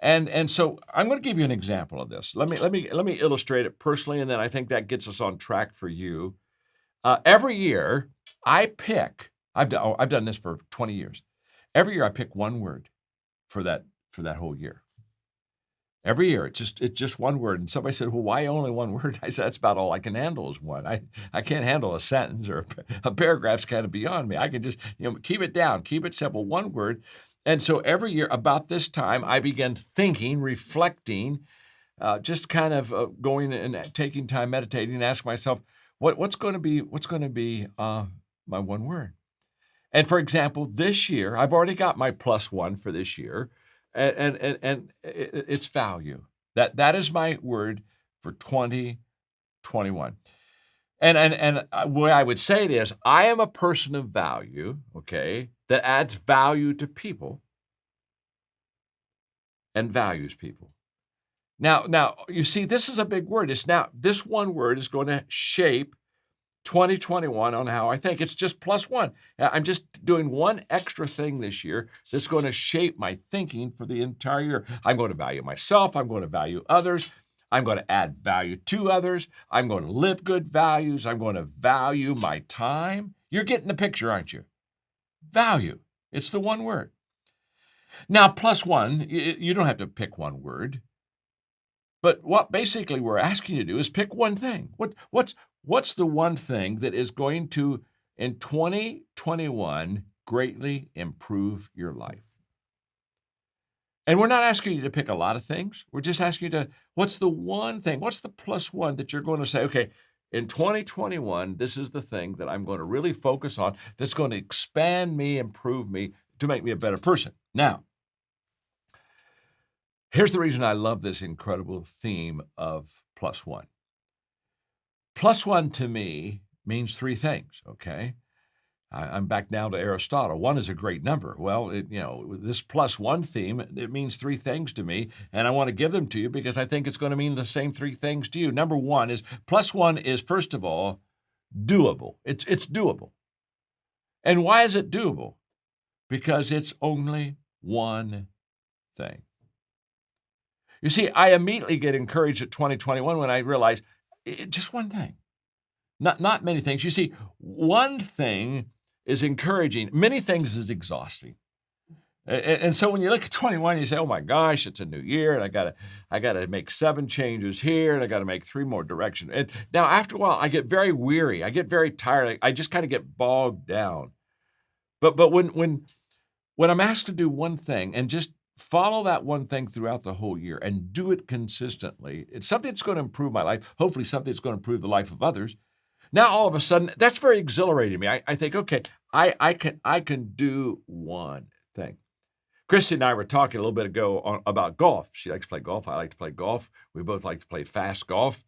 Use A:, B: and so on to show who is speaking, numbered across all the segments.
A: And so I'm going to give you an example of this. Let me illustrate it personally, and then I think that gets us on track for you. Every year, I've done this for 20 years. Every year, I pick one word for that whole year. Every year, it's just one word. And somebody said, "Well, why only one word?" I said, "That's about all I can handle is one. I can't handle a sentence or a paragraph's kind of beyond me. I can just keep it down, keep it simple, one word." And so every year about this time, I began thinking, reflecting, just kind of going and taking time, meditating, and ask myself, what's going to be my one word? And for example, this year, I've already got my plus one for this year, and it's value. That is my word for 2021. And what I would say it is, I am a person of value, okay, that adds value to people and values people. Now, you see, this is a big word. This one word is going to shape 2021 on how I think. It's just plus one. I'm just doing one extra thing this year that's going to shape my thinking for the entire year. I'm going to value myself. I'm going to value others. I'm going to add value to others. I'm going to live good values. I'm going to value my time. You're getting the picture, aren't you? Value. It's the one word. Now, plus one, you don't have to pick one word. But what basically we're asking you to do is pick one thing. What's the one thing that is going to, in 2021, greatly improve your life? And we're not asking you to pick a lot of things. We're just asking you to, what's the one thing? What's the plus one that you're going to say, okay, in 2021, this is the thing that I'm going to really focus on that's going to expand me, improve me, to make me a better person. Now, here's the reason I love this incredible theme of plus one. Plus one to me means three things, okay? I'm back now to Aristotle. One is a great number. Well, this plus one theme, it means three things to me, and I want to give them to you because I think it's going to mean the same three things to you. Number one is, plus one is, first of all, doable. It's doable. And why is it doable? Because it's only one thing. You see, I immediately get encouraged at 2021 when I realize just one thing, not many things. You see, one thing is encouraging. Many things is exhausting. And so when you look at 21, you say, "Oh my gosh, it's a new year, and I gotta make 7 changes here, and I gotta make 3 more directions." And now after a while, I get very weary. I get very tired. I just kind of get bogged down. But when I'm asked to do one thing and just follow that one thing throughout the whole year and do it consistently, it's something that's going to improve my life, hopefully something that's going to improve the life of others. Now, all of a sudden, that's very exhilarating to me. I think, okay, I can do one thing. Christy and I were talking a little bit ago about golf. She likes to play golf. I like to play golf. We both like to play fast golf.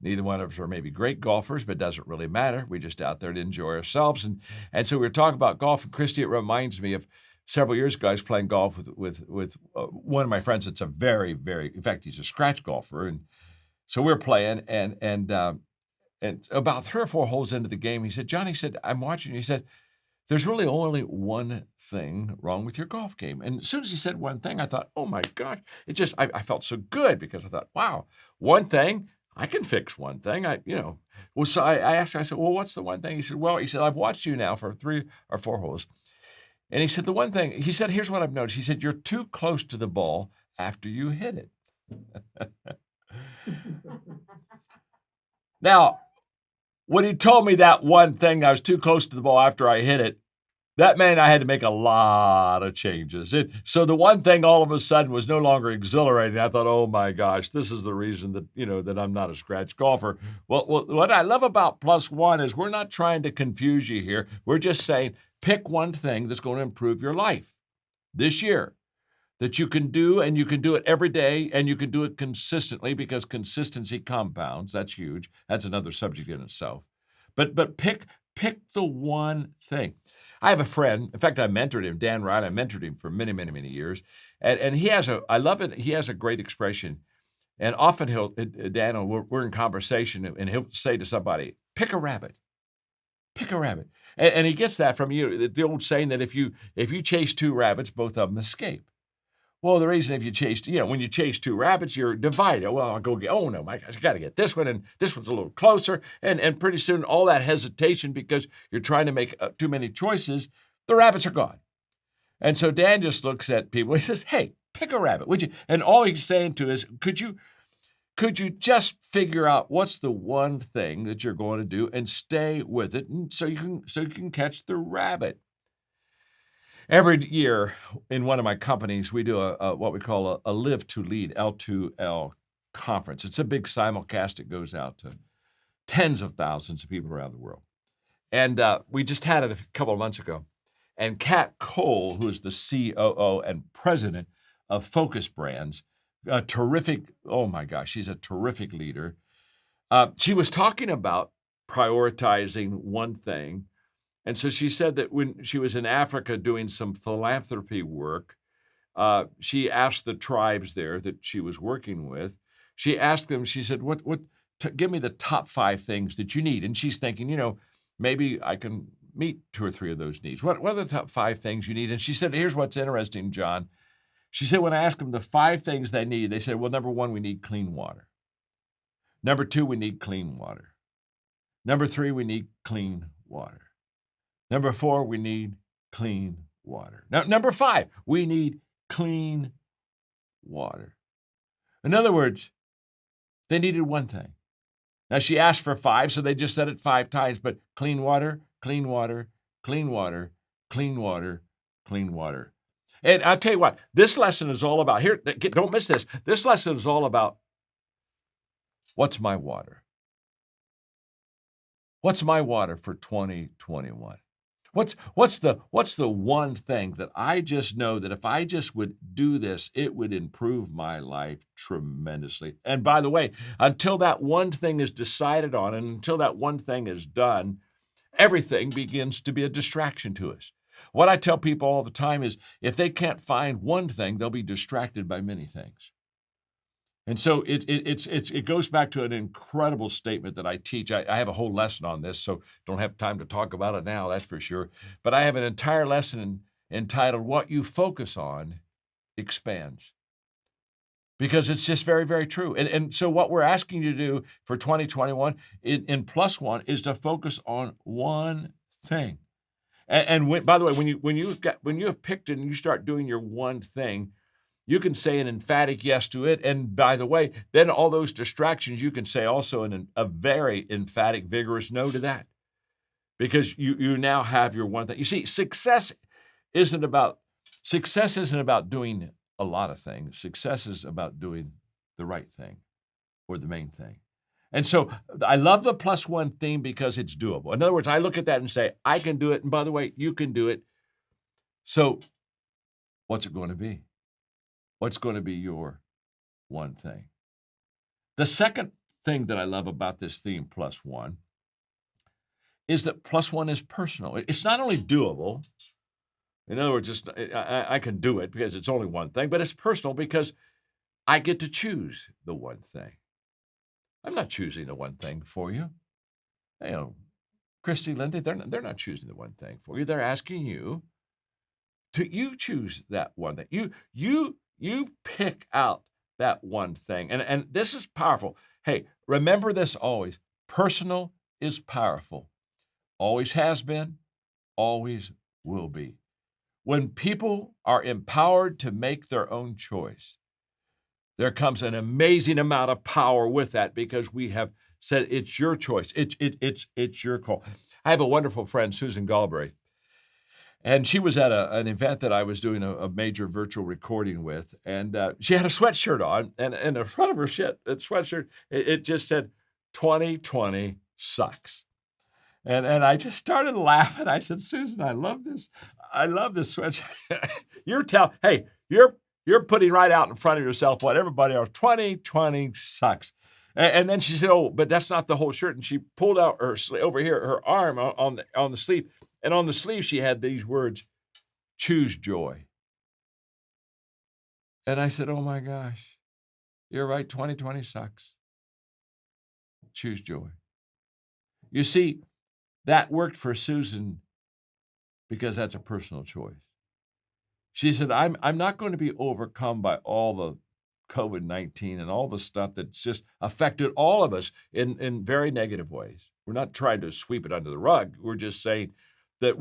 A: Neither one of us are maybe great golfers, but it doesn't really matter. We're just out there to enjoy ourselves. And so we were talking about golf, and Christy, it reminds me of several years ago, I was playing golf with one of my friends that's a very, very, in fact, he's a scratch golfer. And so we were playing, and about 3 or 4 holes into the game, he said, "John," he said, "I'm watching." He said, "There's really only one thing wrong with your golf game." And as soon as he said one thing, I thought, oh my gosh, I felt so good because I thought, wow, one thing, I can fix one thing. Well, so I asked him, I said, "Well, what's the one thing?" He said, "I've watched you now for 3 or 4 holes." And he said, the one thing, he said, "Here's what I've noticed." He said, "You're too close to the ball after you hit it." Now, when he told me that one thing, I was too close to the ball after I hit it, that meant I had to make a lot of changes. So the one thing all of a sudden was no longer exhilarating. I thought, oh my gosh, this is the reason that I'm not a scratch golfer. Well, what I love about plus one is we're not trying to confuse you here. We're just saying, pick one thing that's going to improve your life this year that you can do, and you can do it every day, and you can do it consistently because consistency compounds. That's huge. That's another subject in itself. But pick the one thing. I have a friend, in fact, I mentored him, Dan Wright. I mentored him for many, many, many years. And he has I love it, he has a great expression. And often we're in conversation, and he'll say to somebody, "Pick a rabbit. Pick a rabbit." And he gets that from you, the old saying that if you chase 2 rabbits, both of them escape. Well, the reason if you chase, when you chase two rabbits, you're divided. Well, I'll go get, oh no, my gosh, I got to get this one, and this one's a little closer. And pretty soon, all that hesitation because you're trying to make too many choices, the rabbits are gone. And so Dan just looks at people. He says, hey, pick a rabbit, would you? And all he's saying to is, could you just figure out what's the one thing that you're going to do and stay with it, and so you can catch the rabbit. Every year in one of my companies, we do a what we call a Live to Lead, L2L conference. It's a big simulcast. It goes out to tens of thousands of people around the world. And we just had it a couple of months ago. And Kat Cole, who is the COO and president of Focus Brands, a terrific, oh my gosh, she's a terrific leader. She was talking about prioritizing one thing. And so she said that when she was in Africa doing some philanthropy work, she asked the tribes there that she was working with, she asked them, she said, give me the top 5 things that you need. And she's thinking, maybe I can meet 2 or 3 of those needs. What are the top 5 things you need? And she said, here's what's interesting, John. She said, when I asked them the 5 things they need, they said, well, number 1, we need clean water. Number 2, we need clean water. Number 3, we need clean water. Number 4, we need clean water. Now, number 5, we need clean water. In other words, they needed one thing. Now, she asked for 5, so they just said it 5 times, but clean water, clean water, clean water, clean water, clean water. And I'll tell you what, this lesson is all about, don't miss this. This lesson is all about what's my water? What's my water for 2021? What's the one thing that I just know that if I just would do this, it would improve my life tremendously. And by the way, until that one thing is decided on and until that one thing is done, everything begins to be a distraction to us. What I tell people all the time is if they can't find one thing, they'll be distracted by many things. And so it goes back to an incredible statement that I teach. I have a whole lesson on this, so don't have time to talk about it now, that's for sure. But I have an entire lesson entitled, What You Focus On Expands. Because it's just very, very true. And so what we're asking you to do for 2021 in plus one is to focus on one thing. And by the way, when you have picked it and you start doing your one thing, you can say an emphatic yes to it. And by the way, then all those distractions, you can say also a very emphatic, vigorous no to that. Because you now have your one thing. You see, success isn't about doing a lot of things. Success is about doing the right thing or the main thing. And so I love the plus one theme because it's doable. In other words, I look at that and say, I can do it. And by the way, you can do it. So what's it going to be? What's going to be your one thing? The second thing that I love about this theme, plus one, is that plus one is personal. It's not only doable. In other words, I can do it because it's only one thing, but it's personal because I get to choose the one thing. I'm not choosing the one thing for you. Christy, Lindy, they're not choosing the one thing for you. They're asking you to choose that one thing. You pick out that one thing. And this is powerful. Hey, remember this always. Personal is powerful. Always has been, always will be. When people are empowered to make their own choice, there comes an amazing amount of power with that because we have said it's your choice. It's your call. I have a wonderful friend, Susan Galbraith, and she was at an event that I was doing a major virtual recording with, and she had a sweatshirt on, and in the front of her sweatshirt, it just said, 2020 sucks. And I just started laughing. I said, Susan, I love this. I love this sweatshirt. You're putting right out in front of yourself what everybody else, 2020 sucks. And then she said, oh, but that's not the whole shirt. And she pulled out her over here, her arm on the sleeve. And on the sleeve, she had these words, choose joy. And I said, oh my gosh, you're right. 2020 sucks. Choose joy. You see, that worked for Susan because that's a personal choice. She said, I'm not going to be overcome by all the COVID-19 and all the stuff that's just affected all of us in very negative ways. We're not trying to sweep it under the rug. We're just saying that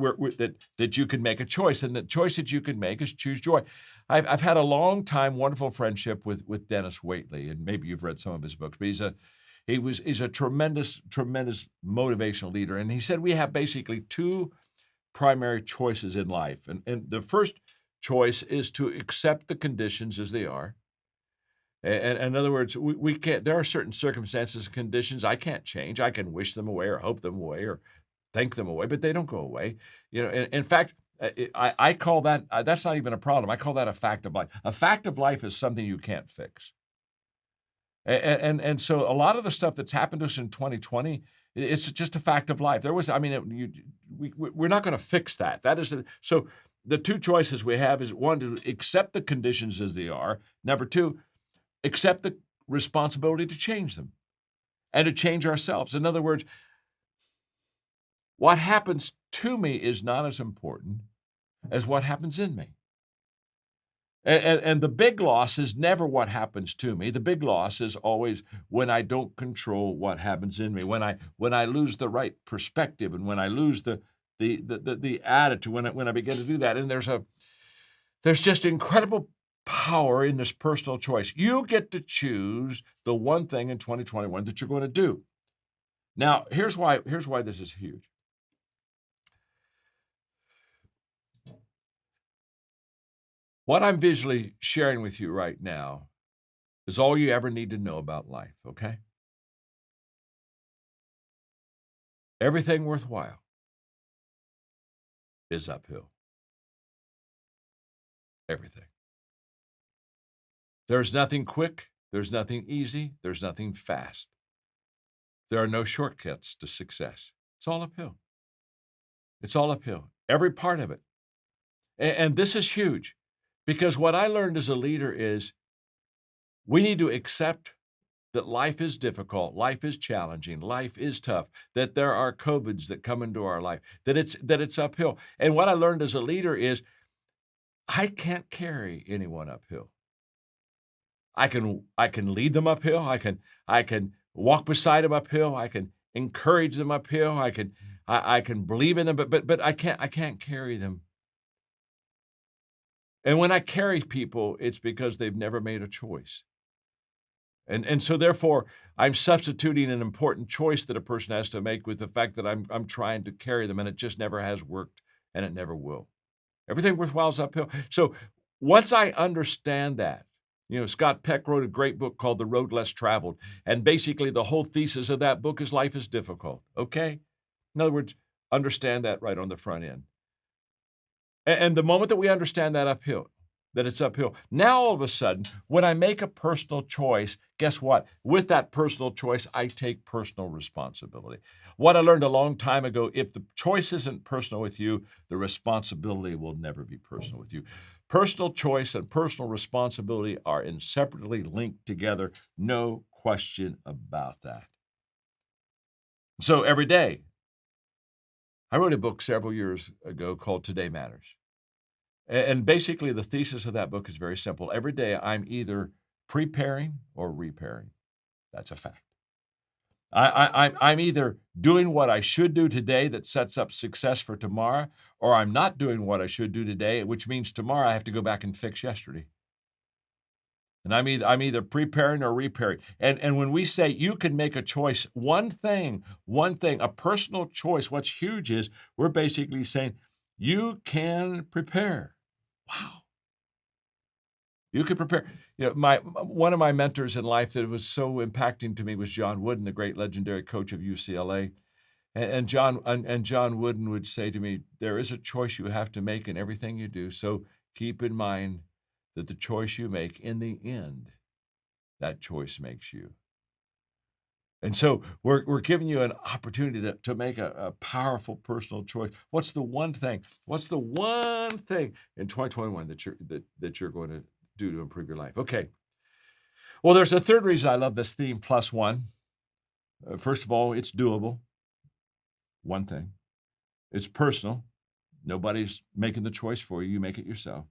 A: that you can make a choice, and the choice that you can make is choose joy. I've had a long time wonderful friendship with Dennis Waitley, and maybe you've read some of his books, but he's a tremendous motivational leader. And he said we have basically two primary choices in life. And the first choice is to accept the conditions as they are. And in other words, we can't, there are certain circumstances and conditions I can't change. I can wish them away or hope them away or think them away, but they don't go away. In fact, I call that, that's not even a problem. I call that a fact of life. A fact of life is something you can't fix. And so a lot of the stuff that's happened to us in 2020, it's just a fact of life. We're not going to fix that. So the two choices we have is, one, to accept the conditions as they are. Number two, accept the responsibility to change them and to change ourselves. In other words, what happens to me is not as important as what happens in me. And the big loss is never what happens to me. The big loss is always when I don't control what happens in me, when I lose the right perspective, and when I lose the attitude, when I begin to do that. And there's just incredible power in this personal choice. You get to choose the one thing in 2021 that you're going to do. Now, here's why this is huge. What I'm visually sharing with you right now is all you ever need to know about life, okay? Everything worthwhile is uphill. Everything. There's nothing quick, there's nothing easy, there's nothing fast. There are no shortcuts to success. It's all uphill. It's all uphill, every part of it. And this is huge, because what I learned as a leader is we need to accept that life is difficult, life is challenging, life is tough, that there are COVIDs that come into our life, that it's uphill. And what I learned as a leader is I can't carry anyone uphill. I can lead them uphill. I can walk beside them uphill. I can encourage them uphill. I can believe in them, but I can't carry them. And when I carry people, it's because they've never made a choice. And so therefore, I'm substituting an important choice that a person has to make with the fact that I'm trying to carry them, and it just never has worked, and it never will. Everything worthwhile is uphill. So once I understand that, Scott Peck wrote a great book called The Road Less Traveled, and basically the whole thesis of that book is life is difficult, okay? In other words, understand that right on the front end. And the moment that we understand that it's uphill, now all of a sudden, when I make a personal choice, guess what? With that personal choice, I take personal responsibility. What I learned a long time ago, if the choice isn't personal with you, the responsibility will never be personal with you. Personal choice and personal responsibility are inseparably linked together, no question about that. So every day, I wrote a book several years ago called Today Matters. And basically, the thesis of that book is very simple. Every day, I'm either preparing or repairing. That's a fact. I'm either doing what I should do today that sets up success for tomorrow, or I'm not doing what I should do today, which means tomorrow I have to go back and fix yesterday. And I'm either preparing or repairing. And when we say you can make a choice, one thing, a personal choice, what's huge is we're basically saying you can prepare. Wow. You can prepare. One of my mentors in life that was so impacting to me was John Wooden, the great legendary coach of UCLA. And John Wooden would say to me, there is a choice you have to make in everything you do. So keep in mind that the choice you make, in the end, that choice makes you. And so we're giving you an opportunity to make a powerful personal choice. What's the one thing in 2021 that you're going to do to improve your life? Okay. Well, there's a third reason I love this theme, plus one. First of all, it's doable. One thing. It's personal. Nobody's making the choice for you. You make it yourself.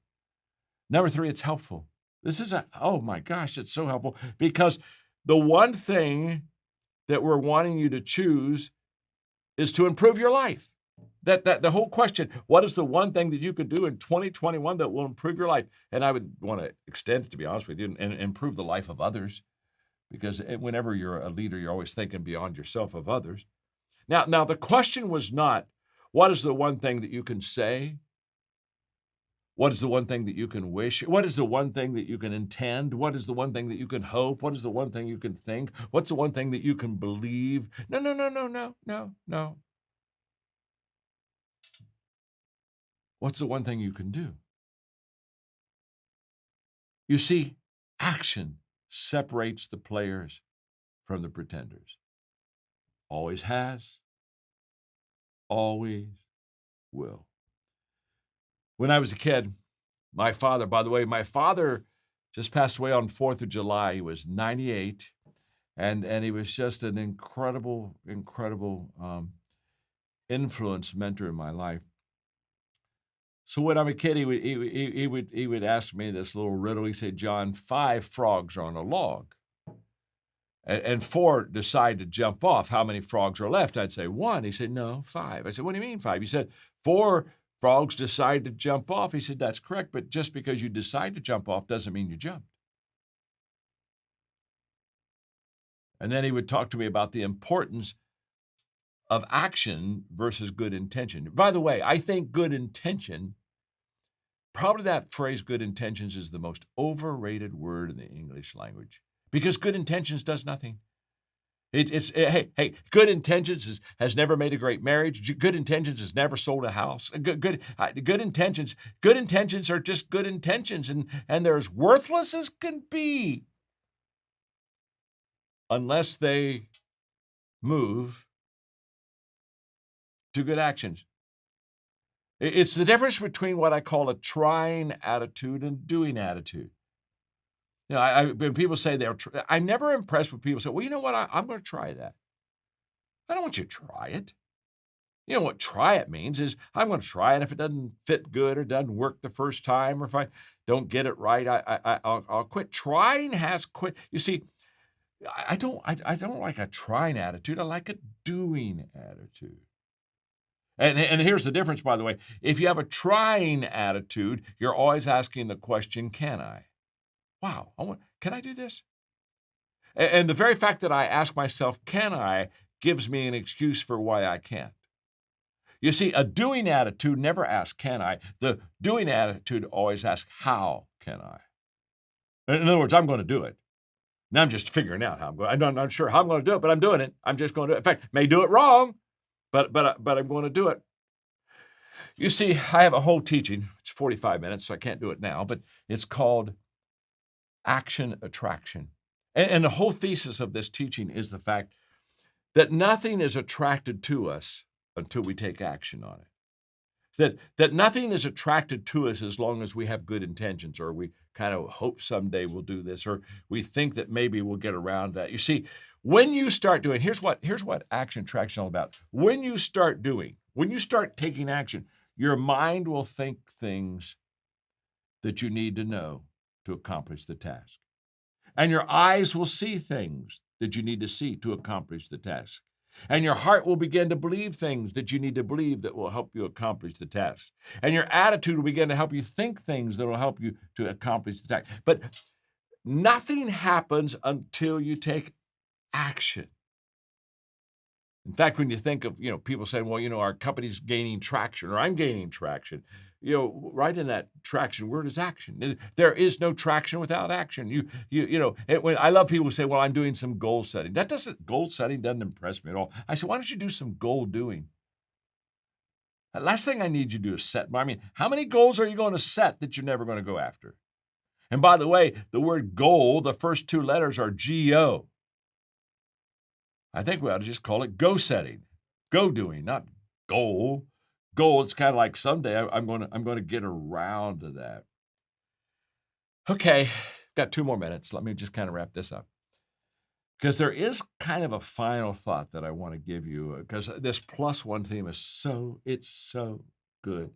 A: Number three, it's helpful. Oh my gosh, it's so helpful because the one thing that we're wanting you to choose is to improve your life. That the whole question, what is the one thing that you could do in 2021 that will improve your life? And I would want to extend it, to be honest with you, and improve the life of others, because whenever you're a leader, you're always thinking beyond yourself of others. Now the question was not, what is the one thing that you can say? What is the one thing that you can wish? What is the one thing that you can intend? What is the one thing that you can hope? What is the one thing you can think? What's the one thing that you can believe? No, no, no, no, no, no, no. What's the one thing you can do? You see, action separates the players from the pretenders. Always has, always will. When I was a kid, my father just passed away on 4th of July. He was 98, and he was just an incredible influence, mentor in my life. So when I'm a kid, he would ask me this little riddle. He said, "John, 5 frogs are on a log, and 4 decide to jump off. How many frogs are left?" I'd say 1. He said, "No, 5." I said, "What do you mean 5?" He said, 4 frogs decide to jump off. He said, "That's correct, but just because you decide to jump off doesn't mean you jumped." And then he would talk to me about the importance of action versus good intention. By the way, I think good intention, probably that phrase, good intentions, is the most overrated word in the English language, because good intentions does nothing. Hey, good intentions has never made a great marriage. Good intentions has never sold a house. Good intentions are just good intentions, and they're as worthless as can be unless they move to good actions. It's the difference between what I call a trying attitude and doing attitude. You know, when people say I'm never impressed with people say, "Well, you know what? I'm going to try that." I don't want you to try it. You know what try it means is, I'm going to try it. If it doesn't fit good or doesn't work the first time, or if I don't get it right, I'll quit. Trying has quit. You see, I don't like a trying attitude. I like a doing attitude. And here's the difference, by the way. If you have a trying attitude, you're always asking the question, can I? Wow, can I do this? And the very fact that I ask myself, can I, gives me an excuse for why I can't. You see, a doing attitude never asks, can I? The doing attitude always asks, how can I? In other words, I'm going to do it. Now I'm just figuring out how I'm going. I'm not sure how I'm going to do it, but I'm doing it. I'm just going to do it. In fact, may do it wrong, but I'm going to do it. You see, I have a whole teaching. It's 45 minutes, so I can't do it now, but it's called Action Attraction. And the whole thesis of this teaching is the fact that nothing is attracted to us until we take action on it. That nothing is attracted to us as long as we have good intentions, or we kind of hope someday we'll do this, or we think that maybe we'll get around that. You see, when you start doing, here's what action attraction is all about. When you start taking action, your mind will think things that you need to know to accomplish the task. And your eyes will see things that you need to see to accomplish the task. And your heart will begin to believe things that you need to believe that will help you accomplish the task. And your attitude will begin to help you think things that will help you to accomplish the task. But nothing happens until you take action. In fact, when you think of, people saying, well, our company's gaining traction, or I'm gaining traction, right in that traction word is action. There is no traction without action. When I love people who say, well, I'm doing some goal setting. Goal setting doesn't impress me at all. I say, why don't you do some goal doing? The last thing I need you to do is set. How many goals are you going to set that you're never going to go after? And by the way, the word goal, the first 2 letters are G-O. I think we ought to just call it go setting, go doing, not goal. Goal, it's kind of like someday I'm going to get around to that. Okay, got 2 more minutes. Let me just kind of wrap this up, because there is kind of a final thought that I want to give you, because this +1 theme is so good.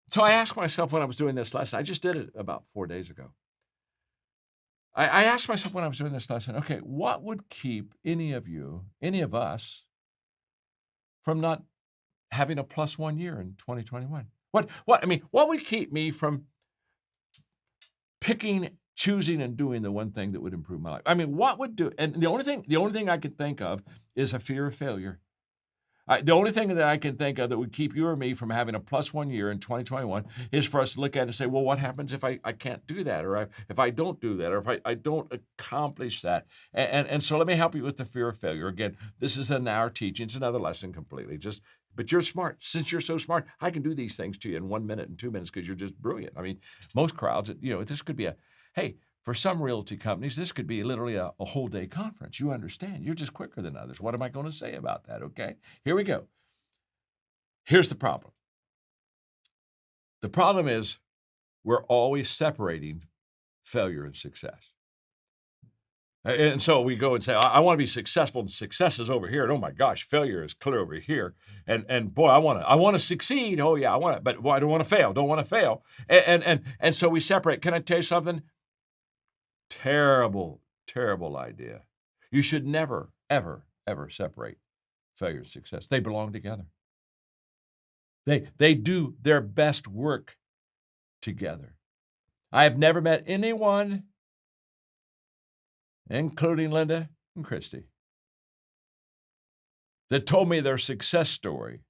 A: So I asked myself when I was doing this lesson, I just did it about 4 days ago. I asked myself when I was doing this lesson, okay, what would keep any of you, any of us, from not having a +1 year in 2021? What would keep me from picking, choosing, and doing the one thing that would improve my life? I mean, what would do? And the only thing I could think of is a fear of failure. The only thing that I can think of that would keep you or me from having a +1 year in 2021 is for us to look at it and say, well, what happens if I can't do that, or if I don't do that, or if I don't accomplish that? And so let me help you with the fear of failure. Again, this is an hour teaching. It's another lesson completely. But you're smart. Since you're so smart, I can do these things to you in 1 minute and 2 minutes because you're just brilliant. I mean, most crowds, this could be hey, for some realty companies, this could be literally a whole day conference. You understand. You're just quicker than others. What am I going to say about that? Okay, here we go. Here's the problem. The problem is we're always separating failure and success. And so we go and say, I want to be successful, and success is over here. And oh my gosh, failure is clear over here. And boy, I want to succeed. Oh yeah, I want to, but boy, I don't want to fail. Don't want to fail. And so we separate. Can I tell you something? Terrible, terrible idea. You should never, ever, ever separate failure and success. They belong together. They do their best work together. I have never met anyone, including Linda and Christy, that told me their success story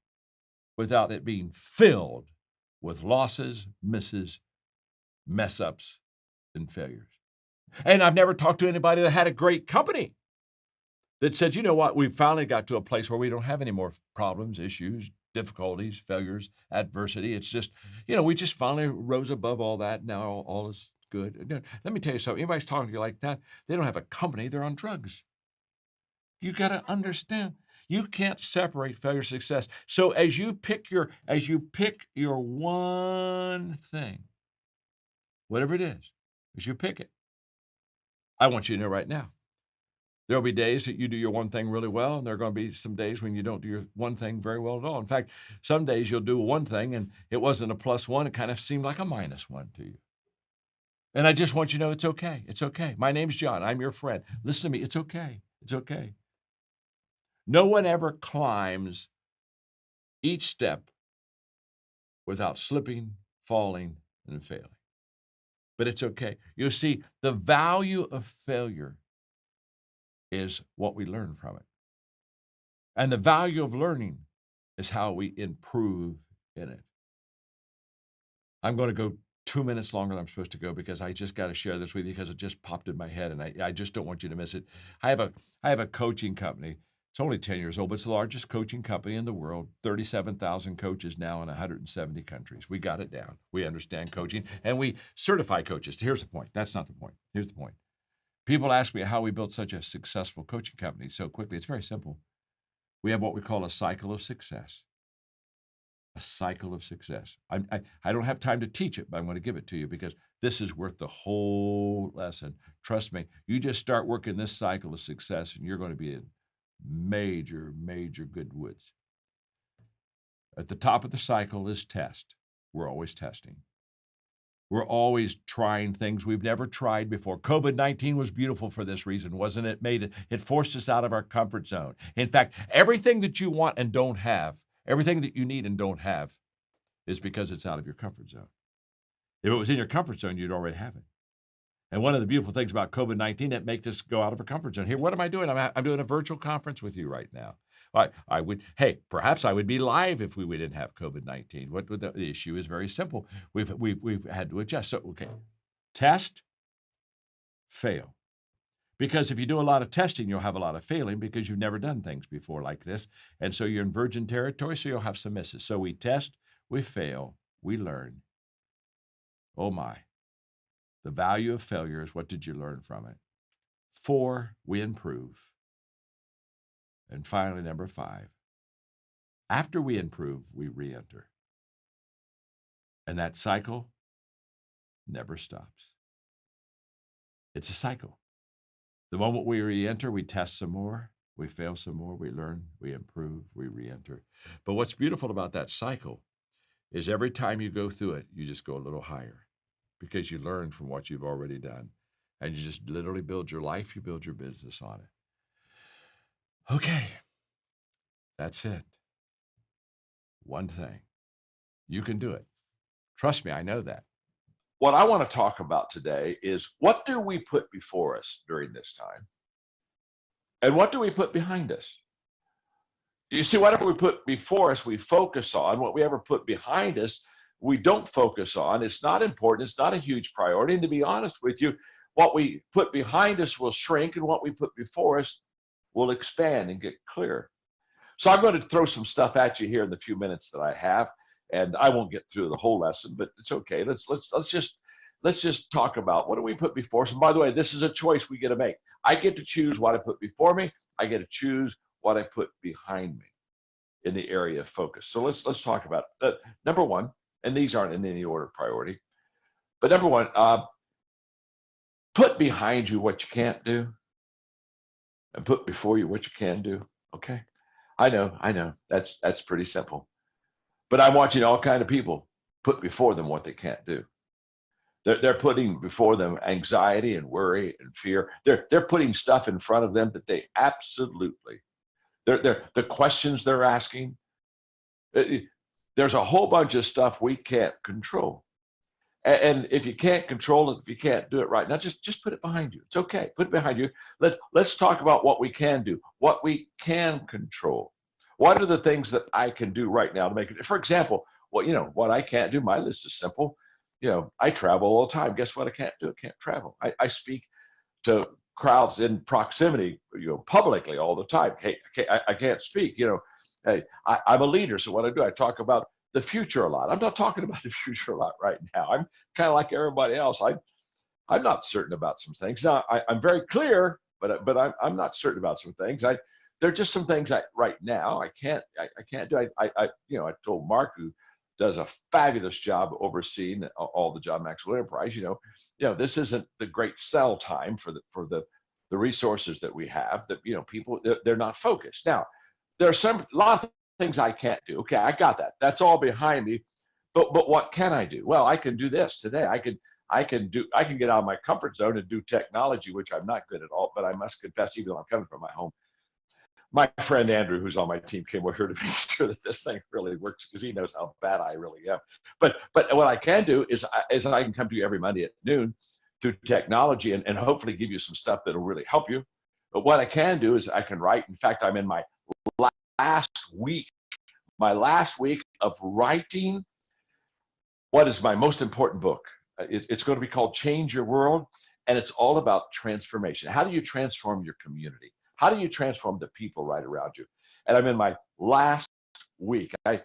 A: without it being filled with losses, misses, mess ups, and failures. And I've never talked to anybody that had a great company that said, you know what, we finally got to a place where we don't have any more problems, issues, difficulties, failures, adversity. It's just, we just finally rose above all that. Now all is good. Let me tell you something. Anybody's talking to you like that, they don't have a company. They're on drugs. You got to understand, you can't separate failure success. So as you pick your one thing, whatever it is, as you pick it, I want you to know right now, there'll be days that you do your one thing really well, and there are going to be some days when you don't do your one thing very well at all. In fact, some days you'll do one thing and it wasn't a +1. It kind of seemed like a -1 to you. And I just want you to know it's okay. It's okay. My name's John. I'm your friend. Listen to me. It's okay. It's okay. No one ever climbs each step without slipping, falling, and failing. But it's okay. You see, the value of failure is what we learn from it. And the value of learning is how we improve in it. I'm going to go 2 minutes longer than I'm supposed to go because I just got to share this with you because it just popped in my head and I just don't want you to miss it. I have a coaching company. It's only 10 years old, but it's the largest coaching company in the world. 37,000 coaches now in 170 countries. We got it down. We understand coaching and we certify coaches. Here's the point. That's not the point. Here's the point. People ask me how we built such a successful coaching company so quickly. It's very simple. We have what we call a cycle of success. A cycle of success. I don't have time to teach it, but I'm going to give it to you because this is worth the whole lesson. Trust me, you just start working this cycle of success and you're going to be in major, major good woods. At the top of the cycle is test. We're always testing. We're always trying things we've never tried before. COVID-19 was beautiful for this reason, wasn't it? It forced us out of our comfort zone. In fact, everything that you want and don't have, everything that you need and don't have is because it's out of your comfort zone. If it was in your comfort zone, you'd already have it. And one of the beautiful things about COVID-19, it makes us go out of our comfort zone. Here, what am I doing? I'm doing a virtual conference with you right now. Perhaps I would be live if we didn't have COVID-19. What would the issue is very simple. We've had to adjust. So, okay, test, fail. Because if you do a lot of testing, you'll have a lot of failing because you've never done things before like this. And so you're in virgin territory, so you'll have some misses. So we test, we fail, we learn. Oh my. The value of failure is what did you learn from it? 4, we improve. And finally, number 5, after we improve, we re-enter. And that cycle never stops. It's a cycle. The moment we re-enter, we test some more, we fail some more, we learn, we improve, we re-enter. But what's beautiful about that cycle is every time you go through it, you just go a little higher because you learn from what you've already done. And you just literally build your life, you build your business on it. Okay, that's it. One thing. You can do it. Trust me, I know that. What I want to talk about today is, what do we put before us during this time? And what do we put behind us? You see, whatever we put before us, we focus on. What we ever put behind us, we don't focus on. It's not important. It's not a huge priority. And to be honest with you, what we put behind us will shrink, and what we put before us will expand and get clear. So I'm going to throw some stuff at you here in the few minutes that I have, and I won't get through the whole lesson, but it's okay. Let's just talk about, what do we put before us? And by the way, this is a choice we get to make. I get to choose what I put before me. I get to choose what I put behind me in the area of focus. So let's talk about number one, and these aren't in any order of priority, but number one, put behind you what you can't do and put before you what you can do. Okay, I know that's pretty simple, but I'm watching all kind of people put before them what they can't do. They're putting before them anxiety and worry and fear. They're putting stuff in front of them that they absolutely, the questions they're asking. There's a whole bunch of stuff we can't control. And if you can't control it, if you can't do it right now, just put it behind you. It's okay. Put it behind you. Let's talk about what we can do, what we can control. What are the things that I can do right now to make it? For example, what I can't do, my list is simple. I travel all the time. Guess what I can't do? I can't travel. I speak to crowds in proximity, publicly all the time. Hey, I can't speak. Hey, I'm a leader, so what I do, I talk about the future a lot. I'm not talking about the future a lot right now. I'm kind of like everybody else. I'm not certain about some things. Now, I'm very clear, but I'm not certain about some things. There are just some things right now I can't do. I told Mark, who does a fabulous job overseeing all the John Maxwell Enterprise. This isn't the great sell time for the resources that we have. That people, they're not focused. Now, there's a lot of things I can't do. Okay, I got that. That's all behind me. But what can I do? Well, I can do this today. I can get out of my comfort zone and do technology, which I'm not good at all. But I must confess, even though I'm coming from my home, my friend Andrew, who's on my team, came over here to make sure that this thing really works, because he knows how bad I really am. But what I can do is I can come to you every Monday at noon through technology and hopefully give you some stuff that'll really help you. But what I can do is I can write. In fact, I'm in my last week of writing what is my most important book. It's going to be called Change Your World, and it's all about transformation. How do you transform your community? How do you transform the people right around you? And I'm in my last week. I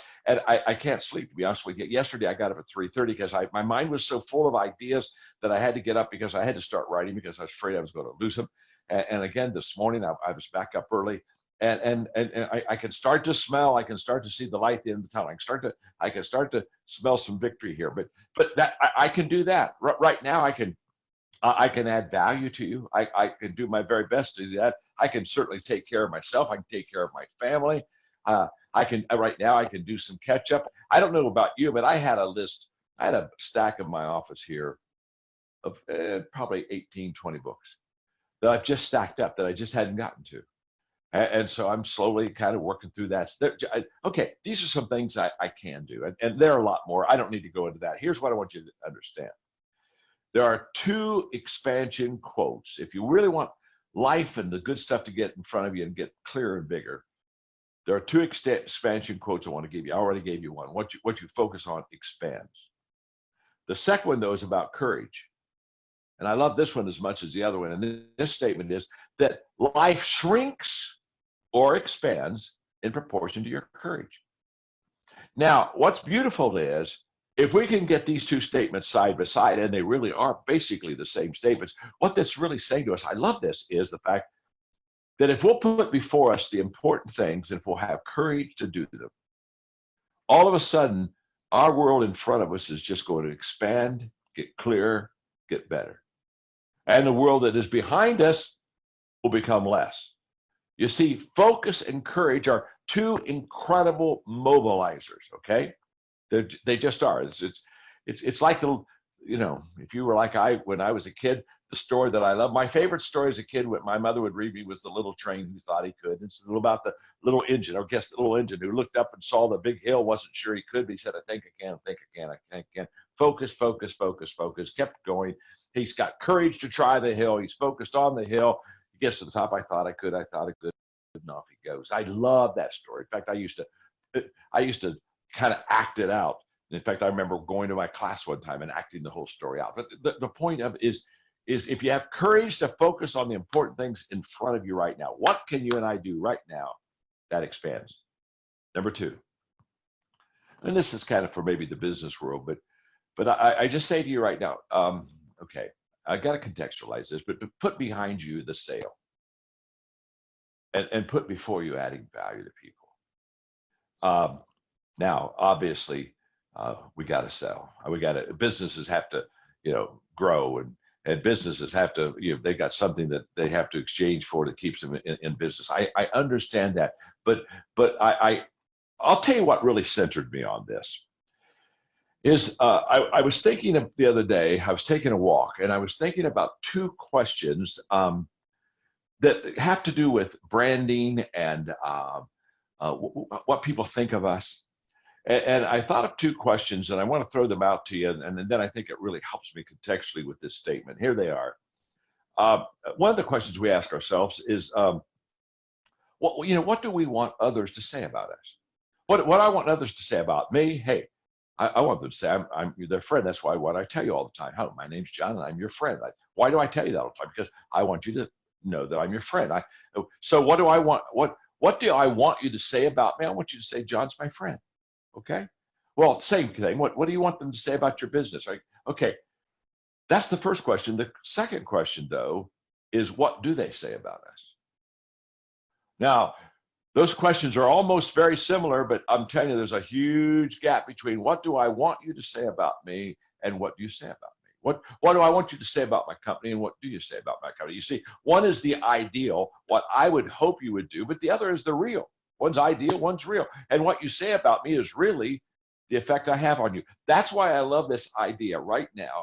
A: can't sleep, to be honest with you. Yesterday I got up at 3:30 because my mind was so full of ideas that I had to get up because I had to start writing, because I was afraid I was going to lose them. And again, this morning I was back up early, and I can start to smell. I can start to see the light at the end of the tunnel. I can start to smell some victory here. But that I can do that right now. I can add value to you. I can do my very best to do that. I can certainly take care of myself. I can take care of my family. Right now I can do some catch up. I don't know about you, but I had a stack of my office here of probably 18, 20 books that I've just stacked up that I just hadn't gotten to. And so I'm slowly kind of working through that. Okay, these are some things I can do. And there are a lot more. I don't need to go into that. Here's what I want you to understand. There are two expansion quotes. If you really want life and the good stuff to get in front of you and get clearer and bigger, there are two expansion quotes I want to give you. I already gave you one. What you focus on expands. The second one, though, is about courage. And I love this one as much as the other one. And this statement is that life shrinks or expands in proportion to your courage. Now, what's beautiful is, if we can get these two statements side by side, and they really are basically the same statements, what that's really saying to us, I love this, is the fact that if we'll put before us the important things, and if we'll have courage to do them, all of a sudden, our world in front of us is just going to expand, get clearer, get better. And the world that is behind us will become less. You see, focus and courage are two incredible mobilizers, okay? They just are. It's like if you were like when I was a kid, the story that I love, my favorite story as a kid, what my mother would read me was The Little Train Who Thought He Could. It's about the little engine, or guess the little engine who looked up and saw the big hill, wasn't sure he could, but he said, I think I can, I think I can, I think I can. Focus, focus, focus, focus, kept going. He's got courage to try the hill. He's focused on the hill. He gets to the top. I thought I could, and off he goes. I love that story. In fact, I used to kind of act it out. In fact, I remember going to my class one time and acting the whole story out. But the point of it is if you have courage to focus on the important things in front of you right now, what can you and I do right now that expands? Number two, and this is kind of for maybe the business world, but I just say to you right now, okay, I got to contextualize this, but put behind you the sale, and put before you adding value to people. Now, obviously, we got to sell. Businesses have to, grow, and businesses have to, they got something that they have to exchange for that keeps them in business. I understand that, but I'll tell you what really centered me on this is I was thinking of the other day, I was taking a walk, and I was thinking about two questions that have to do with branding and what people think of us. And I thought of two questions, and I want to throw them out to you, and then I think it really helps me contextually with this statement. Here they are. One of the questions we ask ourselves is, what do we want others to say about us? What I want others to say about me? Hey, I want them to say I'm their friend. That's why what I tell you all the time. Oh, my name's John, and I'm your friend. Why do I tell you that all the time? Because I want you to know that I'm your friend. So what do I want? What do I want you to say about me? I want you to say, John's my friend. Okay. Well, same thing. What do you want them to say about your business? Right? Okay. That's the first question. The second question, though, is what do they say about us? Now, those questions are almost very similar, but I'm telling you, there's a huge gap between what do I want you to say about me and what do you say about me? What do I want you to say about my company, and what do you say about my company? You see, one is the ideal, what I would hope you would do, but the other is the real. One's ideal, one's real. And what you say about me is really the effect I have on you. That's why I love this idea right now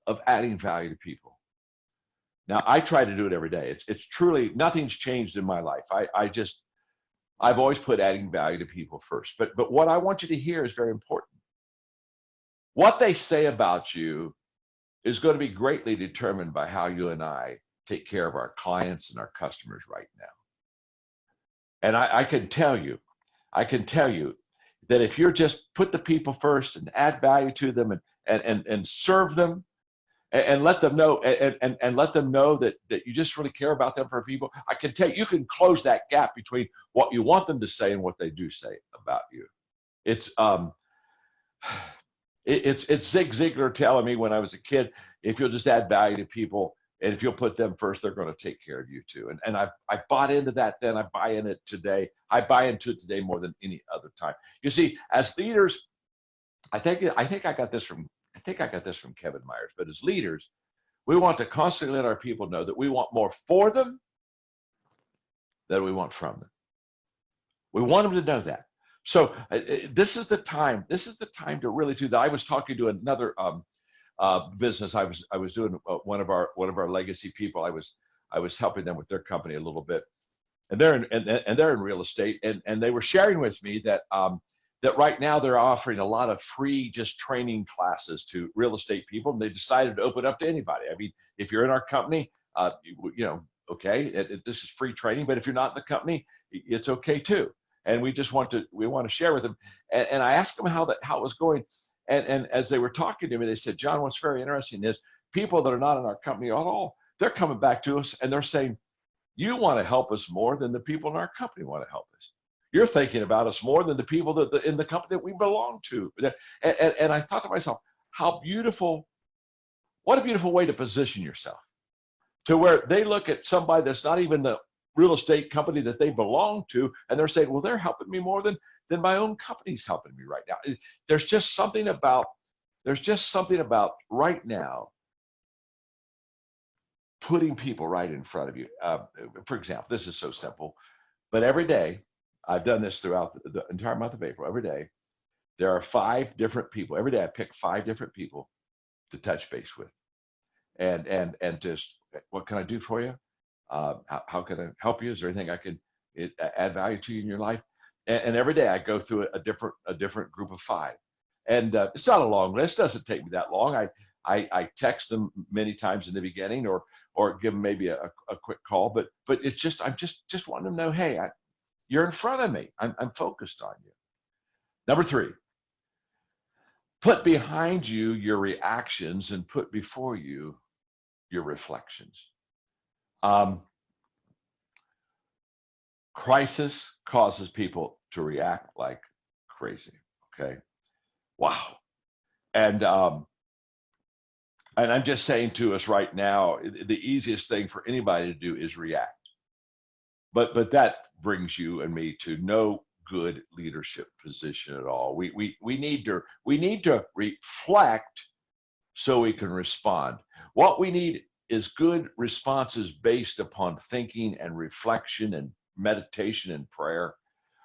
A: of adding value to people. Now, I try to do it every day. It's truly, nothing's changed in my life. I've always put adding value to people first. But what I want you to hear is very important. What they say about you is going to be greatly determined by how you and I take care of our clients and our customers right now. And I can tell you that if you're just put the people first and add value to them and serve them and let them know and let them know that you just really care about them for people, I can tell you can close that gap between what you want them to say and what they do say about you. It's Zig Ziglar telling me when I was a kid, if you'll just add value to people, and if you'll put them first, they're going to take care of you too. And I bought into that then. I buy in it today. I buy into it today more than any other time. You see, as leaders, I think I got this from Kevin Myers. But as leaders, we want to constantly let our people know that we want more for them than we want from them. We want them to know that. So this is the time. This is the time to really do that. I was talking to another business. I was doing one of our legacy people. I was helping them with their company a little bit, and they're in real estate, and they were sharing with me that that right now they're offering a lot of free just training classes to real estate people, and they decided to open up to anybody. I mean, if you're in our company, okay, this is free training, but if you're not in the company, it's okay too. And we want to share with them. And I asked them how it was going. And as they were talking to me, they said, John, what's very interesting is people that are not in our company at all, they're coming back to us and they're saying, you want to help us more than the people in our company want to help us. You're thinking about us more than the people that in the company that we belong to. And I thought to myself, what a beautiful way to position yourself, to where they look at somebody that's not even the real estate company that they belong to, and they're saying, well, they're helping me more than my own company's helping me right now. There's just something about right now putting people right in front of you. For example, this is so simple, but every day, I've done this throughout the entire month of April, every day, there are 5 different people. Every day I pick 5 different people to touch base with, and just, what can I do for you? How can I help you? Is there anything I can add value to you in your life? And every day I go through a different group of 5, and it's not a long list. It doesn't take me that long. I text them many times in the beginning, or give them maybe a quick call, but it's just, I'm just wanting them to know, hey, you're in front of me. I'm focused on you. Number 3, put behind you your reactions and put before you your reflections. Crisis causes people to react like crazy. Okay. Wow. And I'm just saying to us right now, the easiest thing for anybody to do is react. But that brings you and me to no good leadership position at all. We need to reflect so we can respond. What we need is good responses based upon thinking and reflection and meditation and prayer.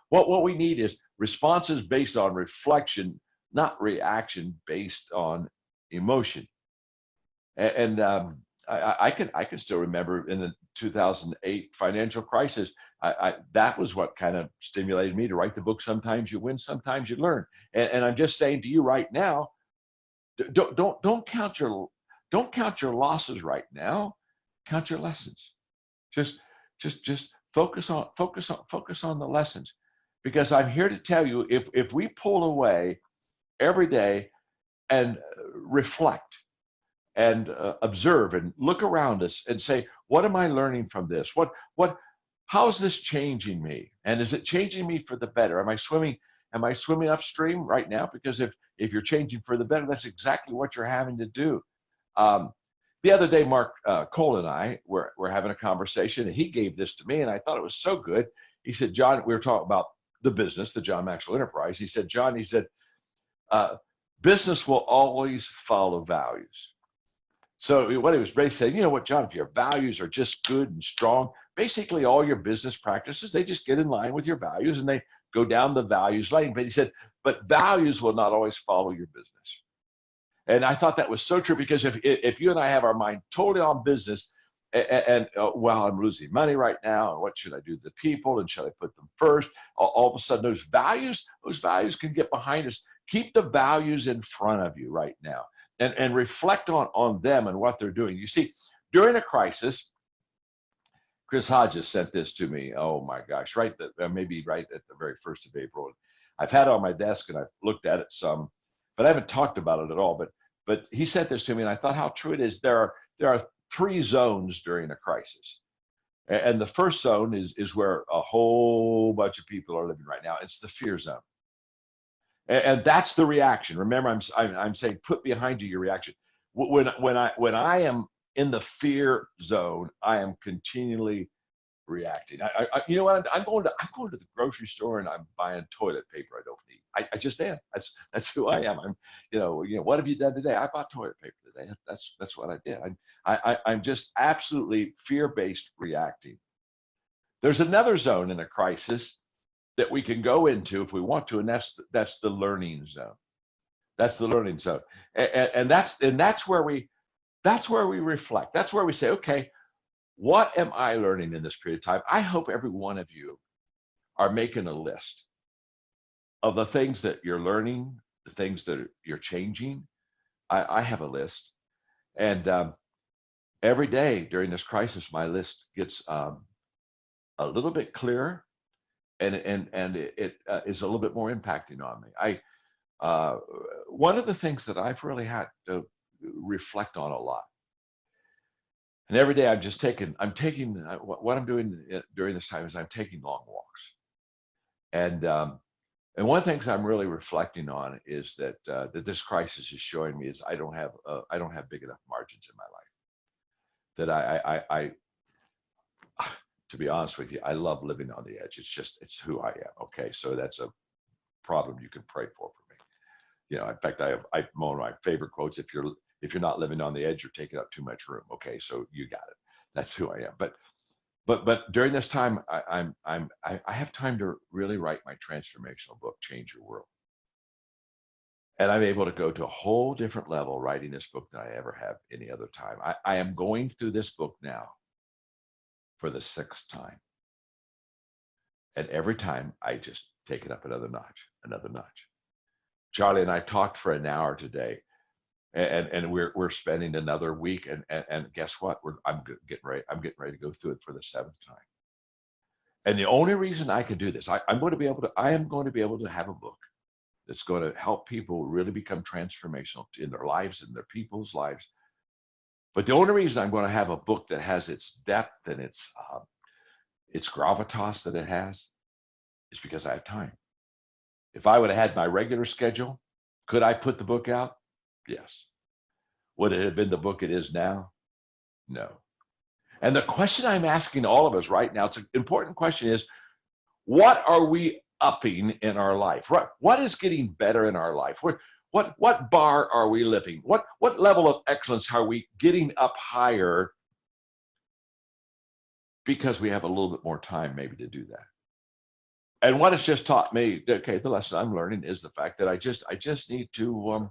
A: What we need is responses based on reflection, not reaction based on emotion. And I can still remember in the 2008 financial crisis, that was what kind of stimulated me to write the book. Sometimes you win, sometimes you learn. And I'm just saying to you right now, don't count your losses right now. Count your lessons. Just focus on the lessons, because I'm here to tell you, if we pull away every day and reflect and observe and look around us and say, what am I learning from this? How is this changing me? And is it changing me for the better? Am I swimming upstream right now? Because if you're changing for the better, that's exactly what you're having to do. The other day, Mark Cole and I were having a conversation, and he gave this to me, and I thought it was so good. He said, John, we were talking about the business, the John Maxwell Enterprise. He said, John, business will always follow values. So what he was basically saying, you know what, John, if your values are just good and strong, basically all your business practices, they just get in line with your values and they go down the values lane. But he said, but values will not always follow your business. And I thought that was so true, because if you and I have our mind totally on business, and well, I'm losing money right now, and what should I do to the people, and should I put them first? All of a sudden, those values can get behind us. Keep the values in front of you right now, and reflect on them and what they're doing. You see, during a crisis, Chris Hodges sent this to me. Oh my gosh, maybe right at the very 1st of April. I've had it on my desk and I've looked at it some, but I haven't talked about it at all. But he sent this to me, and I thought how true it is. There are 3 zones during a crisis, and the first zone is where a whole bunch of people are living right now. It's the fear zone, and that's the reaction. Remember, I'm saying put behind you your reaction. When I am in the fear zone, I am continually reacting. You know what? I'm going to the grocery store and I'm buying toilet paper I don't need. I just am. That's who I am. I'm, what have you done today? I bought toilet paper today. That's what I did. I'm just absolutely fear-based reacting. There's another zone in a crisis that we can go into if we want to, and that's the learning zone. That's the learning zone, and that's where we reflect. That's where we say, okay, what am I learning in this period of time? I hope every one of you are making a list of the things that you're learning, the things that you're changing. I have a list, and every day during this crisis, my list gets a little bit clearer, and it is a little bit more impacting on me. One of the things that I've really had to reflect on a lot. And every day what I'm doing during this time is I'm taking long walks. And one of the things I'm really reflecting on is that this crisis is showing me is I don't have big enough margins in my life. That I to be honest with you, I love living on the edge. It's who I am. Okay, so that's a problem you can pray for me. In fact, one of my favorite quotes: if you're not living on the edge, you're taking up too much room. Okay, so you got it. That's who I am. But during this time, I have time to really write my transformational book, Change Your World. And I'm able to go to a whole different level writing this book than I ever have any other time. I am going through this book now for the 6th time. And every time I just take it up another notch, another notch. Charlie and I talked for an hour today, and we're spending another week. And guess what? I'm getting ready to go through it for the 7th time. And the only reason I can do this, I am going to be able to have a book that's going to help people really become transformational in their lives and their people's lives. But the only reason I'm going to have a book that has its depth and its gravitas that it has is because I have time. If I would have had my regular schedule, could I put the book out? Yes. Would it have been the book it is now? No. And the question I'm asking all of us right now, it's an important question, is what are we upping in our life? What is getting better in our life? What bar are we lifting? What level of excellence are we getting up higher because we have a little bit more time maybe to do that? And what it's just taught me, okay, the lesson I'm learning is the fact that I just need to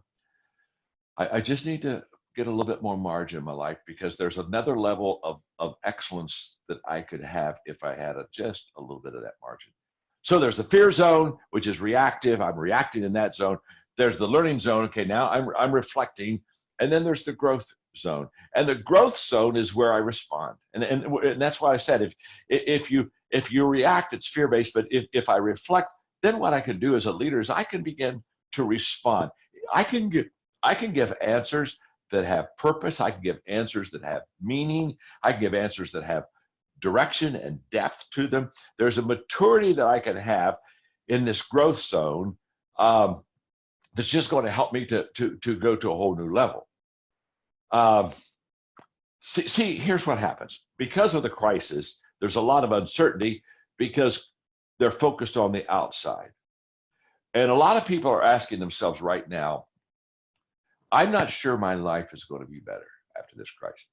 A: get a little bit more margin in my life, because there's another level of excellence that I could have if I had just a little bit of that margin. So there's the fear zone, which is reactive. I'm reacting in that zone. There's the learning zone. Okay, now I'm reflecting. And then there's the growth zone. And the growth zone is where I respond. And that's why I said, if you react, it's fear-based. But if I reflect, then what I can do as a leader is I can begin to respond. I can give answers that have purpose. I can give answers that have meaning. I can give answers that have direction and depth to them. There's a maturity that I can have in this growth zone that's just going to help me to go to a whole new level. See, here's what happens. Because of the crisis, there's a lot of uncertainty because they're focused on the outside. And a lot of people are asking themselves right now, I'm not sure my life is going to be better after this crisis.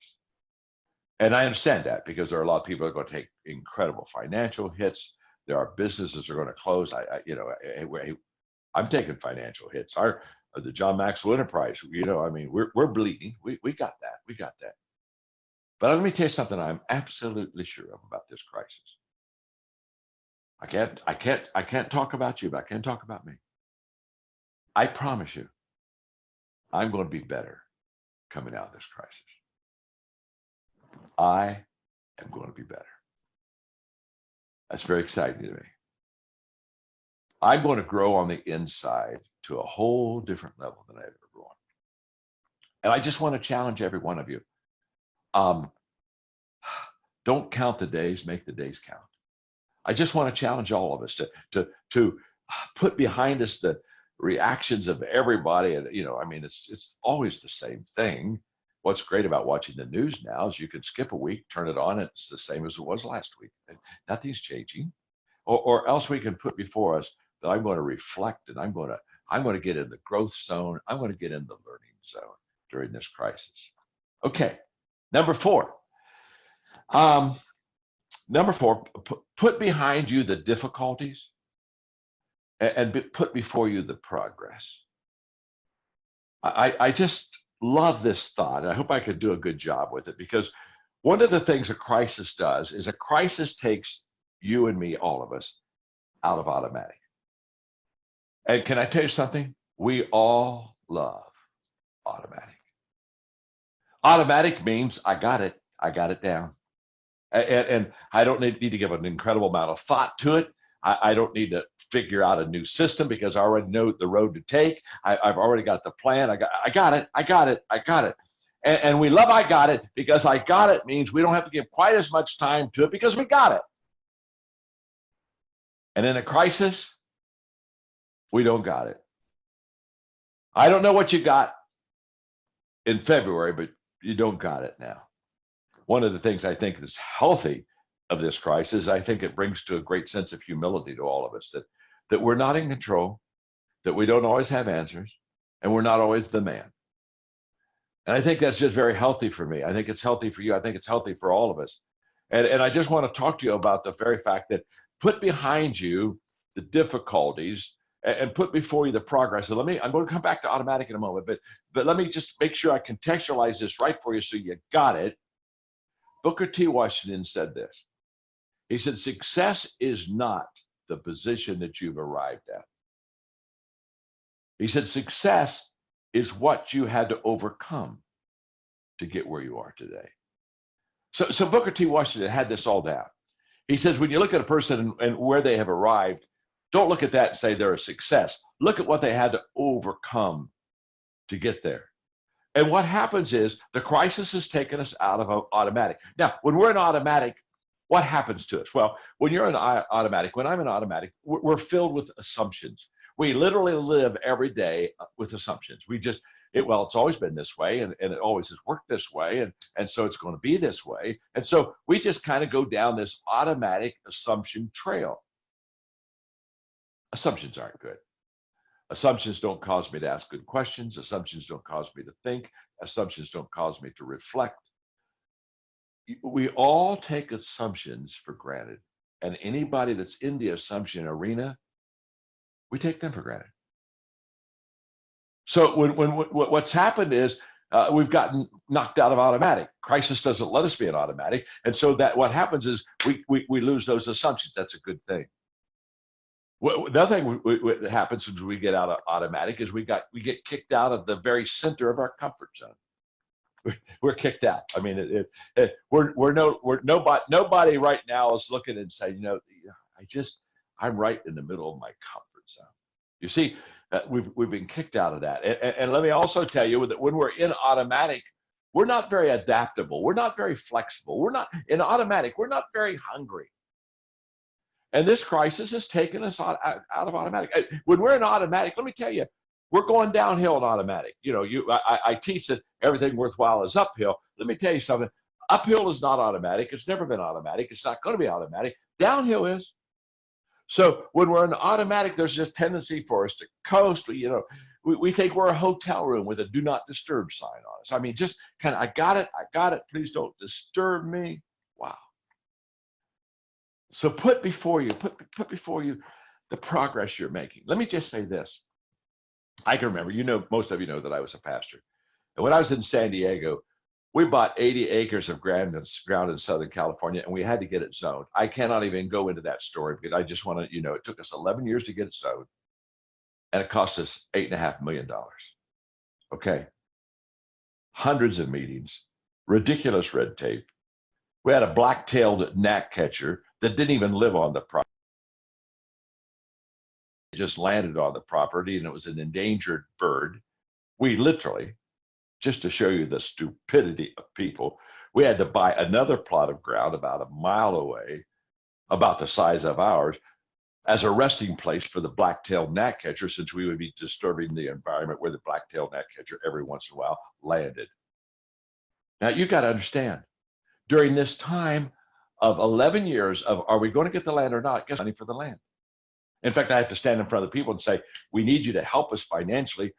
A: And I understand that, because there are a lot of people that are going to take incredible financial hits. There are businesses that are going to close. I'm taking financial hits. The John Maxwell Enterprise, we're bleeding. We got that. But let me tell you something I'm absolutely sure of about this crisis. I can't talk about you, but I can talk about me. I promise you, I'm going to be better coming out of this crisis. I am going to be better. That's very exciting to me. I'm going to grow on the inside to a whole different level than I've ever grown. And I just want to challenge every one of you. Don't count the days, make the days count. I just want to challenge all of us to put behind us the reactions of everybody. And, it's always the same thing. What's great about watching the news now is you can skip a week, turn it on, and it's the same as it was last week. And nothing's changing. Or else we can put before us that I'm going to reflect, and I'm going to get in the growth zone. I'm going to get in the learning zone during this crisis. Okay, number 4. Put behind you the difficulties and put before you the progress. I just love this thought, and I hope I could do a good job with it, because one of the things a crisis does is a crisis takes you and me, all of us, out of automatic. And can I tell you something? We all love automatic. Automatic means I got it down. And I don't need to give an incredible amount of thought to it. I don't need to figure out a new system, because I already know the road to take. I've already got the plan. I got it. And we love I got it, because I got it means we don't have to give quite as much time to it, because we got it. And in a crisis, we don't got it. I don't know what you got in February, but you don't got it now. One of the things I think is healthy of this crisis, I think it brings to a great sense of humility to all of us, that we're not in control, that we don't always have answers, and we're not always the man. And I think that's just very healthy for me. I think it's healthy for you. I think it's healthy for all of us. And I just want to talk to you about the very fact that put behind you the difficulties and put before you the progress. So I'm going to come back to automatic in a moment, but let me just make sure I contextualize this right for you so you got it. Booker T. Washington said this. He said, success is not the position that you've arrived at. He said, success is what you had to overcome to get where you are today. So Booker T. Washington had this all down. He says, when you look at a person and where they have arrived, don't look at that and say they're a success. Look at what they had to overcome to get there. And what happens is the crisis has taken us out of automatic. Now, when we're in automatic, what happens to us? Well, when you're in automatic, when I'm in automatic, we're filled with assumptions. We literally live every day with assumptions. It's always been this way, and it always has worked this way, and so it's going to be this way. And so we just kind of go down this automatic assumption trail. Assumptions aren't good. Assumptions don't cause me to ask good questions. Assumptions don't cause me to think. Assumptions don't cause me to reflect. We all take assumptions for granted. And anybody that's in the assumption arena, we take them for granted. So what's happened is we've gotten knocked out of automatic. Crisis doesn't let us be in automatic. And so that what happens is we lose those assumptions. That's a good thing. The other thing that happens when we get out of automatic is we get kicked out of the very center of our comfort zone. We're kicked out. I mean, nobody right now is looking and saying, I'm right in the middle of my comfort zone. You see, we've been kicked out of that. And let me also tell you that when we're in automatic, we're not very adaptable. We're not very flexible. We're not in automatic. We're not very hungry. And this crisis has taken us out of automatic. When we're in automatic, let me tell you, we're going downhill in automatic. I teach that everything worthwhile is uphill. Let me tell you something. Uphill is not automatic. It's never been automatic. It's not going to be automatic. Downhill is. So when we're in automatic, there's this tendency for us to coast. We think we're a hotel room with a do not disturb sign on us. I mean, just kind of, I got it. Please don't disturb me. Wow. So put before you the progress you're making. Let me just say this. I can remember, most of you know that I was a pastor. And when I was in San Diego, we bought 80 acres of ground in Southern California, and we had to get it zoned. I cannot even go into that story because I just want to, it took us 11 years to get it zoned, and it cost us $8.5 million. Okay. Hundreds of meetings, ridiculous red tape. We had a black-tailed gnatcatcher that didn't even live on the property. It just landed on the property, and it was an endangered bird. We literally, just to show you the stupidity of people, we had to buy another plot of ground about a mile away, about the size of ours, as a resting place for the black-tailed gnatcatcher, since we would be disturbing the environment where the black-tailed gnatcatcher every once in a while landed. Now, you got to understand, during this time of 11 years of, are we going to get the land or not? Get money for the land. In fact, I have to stand in front of the people and say, we need you to help us financially,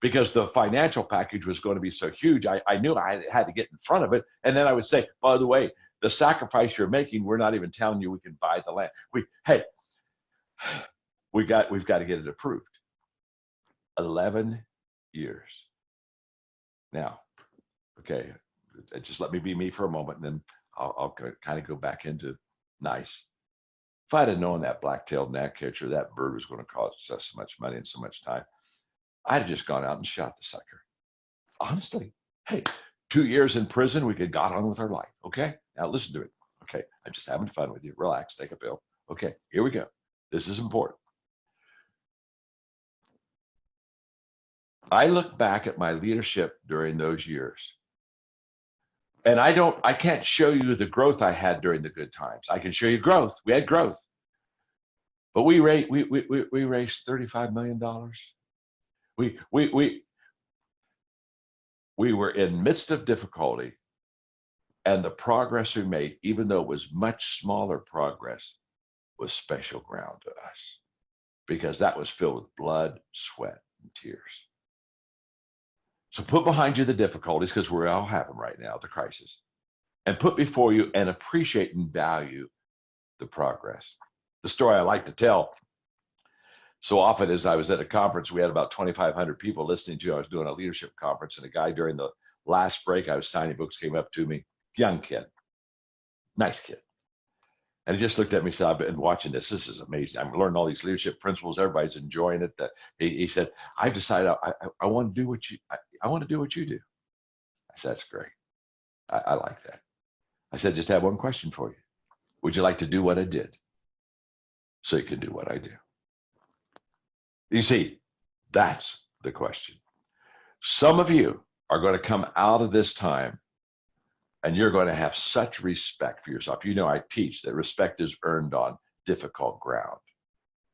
A: because the financial package was going to be so huge. I knew I had to get in front of it. And then I would say, by the way, the sacrifice you're making, we're not even telling you we can buy the land. We've got to get it approved. 11 years. Now, okay, just let me be me for a moment, and then I'll kind of go back into nice. If I'd have known that black-tailed gnatcatcher, that bird was going to cost us so much money and so much time, I'd have just gone out and shot the sucker. Honestly, hey, 2 years in prison, we could got on with our life. Okay, now listen to it. Okay, I'm just having fun with you. Relax, take a pill. Okay, here we go. This is important. I look back at my leadership during those years, and I can't show you the growth I had during the good times. I can show you growth. We had growth, but we raised $35 million. We were in midst of difficulty, and the progress we made, even though it was much smaller progress, was special ground to us, because that was filled with blood, sweat, and tears. So put behind you the difficulties, because we all have them right now, the crisis, and put before you and appreciate and value the progress. The story I like to tell, So often as I was at a conference, we had about 2,500 people listening to, I was doing a leadership conference, and a guy during the last break, I was signing books, came up to me, young kid, nice kid. And he just looked at me and said, I've been watching this. This is amazing. I'm learning all these leadership principles. Everybody's enjoying it. He said, I've decided I want to do what I want to do what you do. I said, that's great. I like that. I said, just have one question for you. Would you like to do what I did so you can do what I do? You see, that's the question. Some of you are going to come out of this time and you're going to have such respect for yourself. You know, I teach that respect is earned on difficult ground,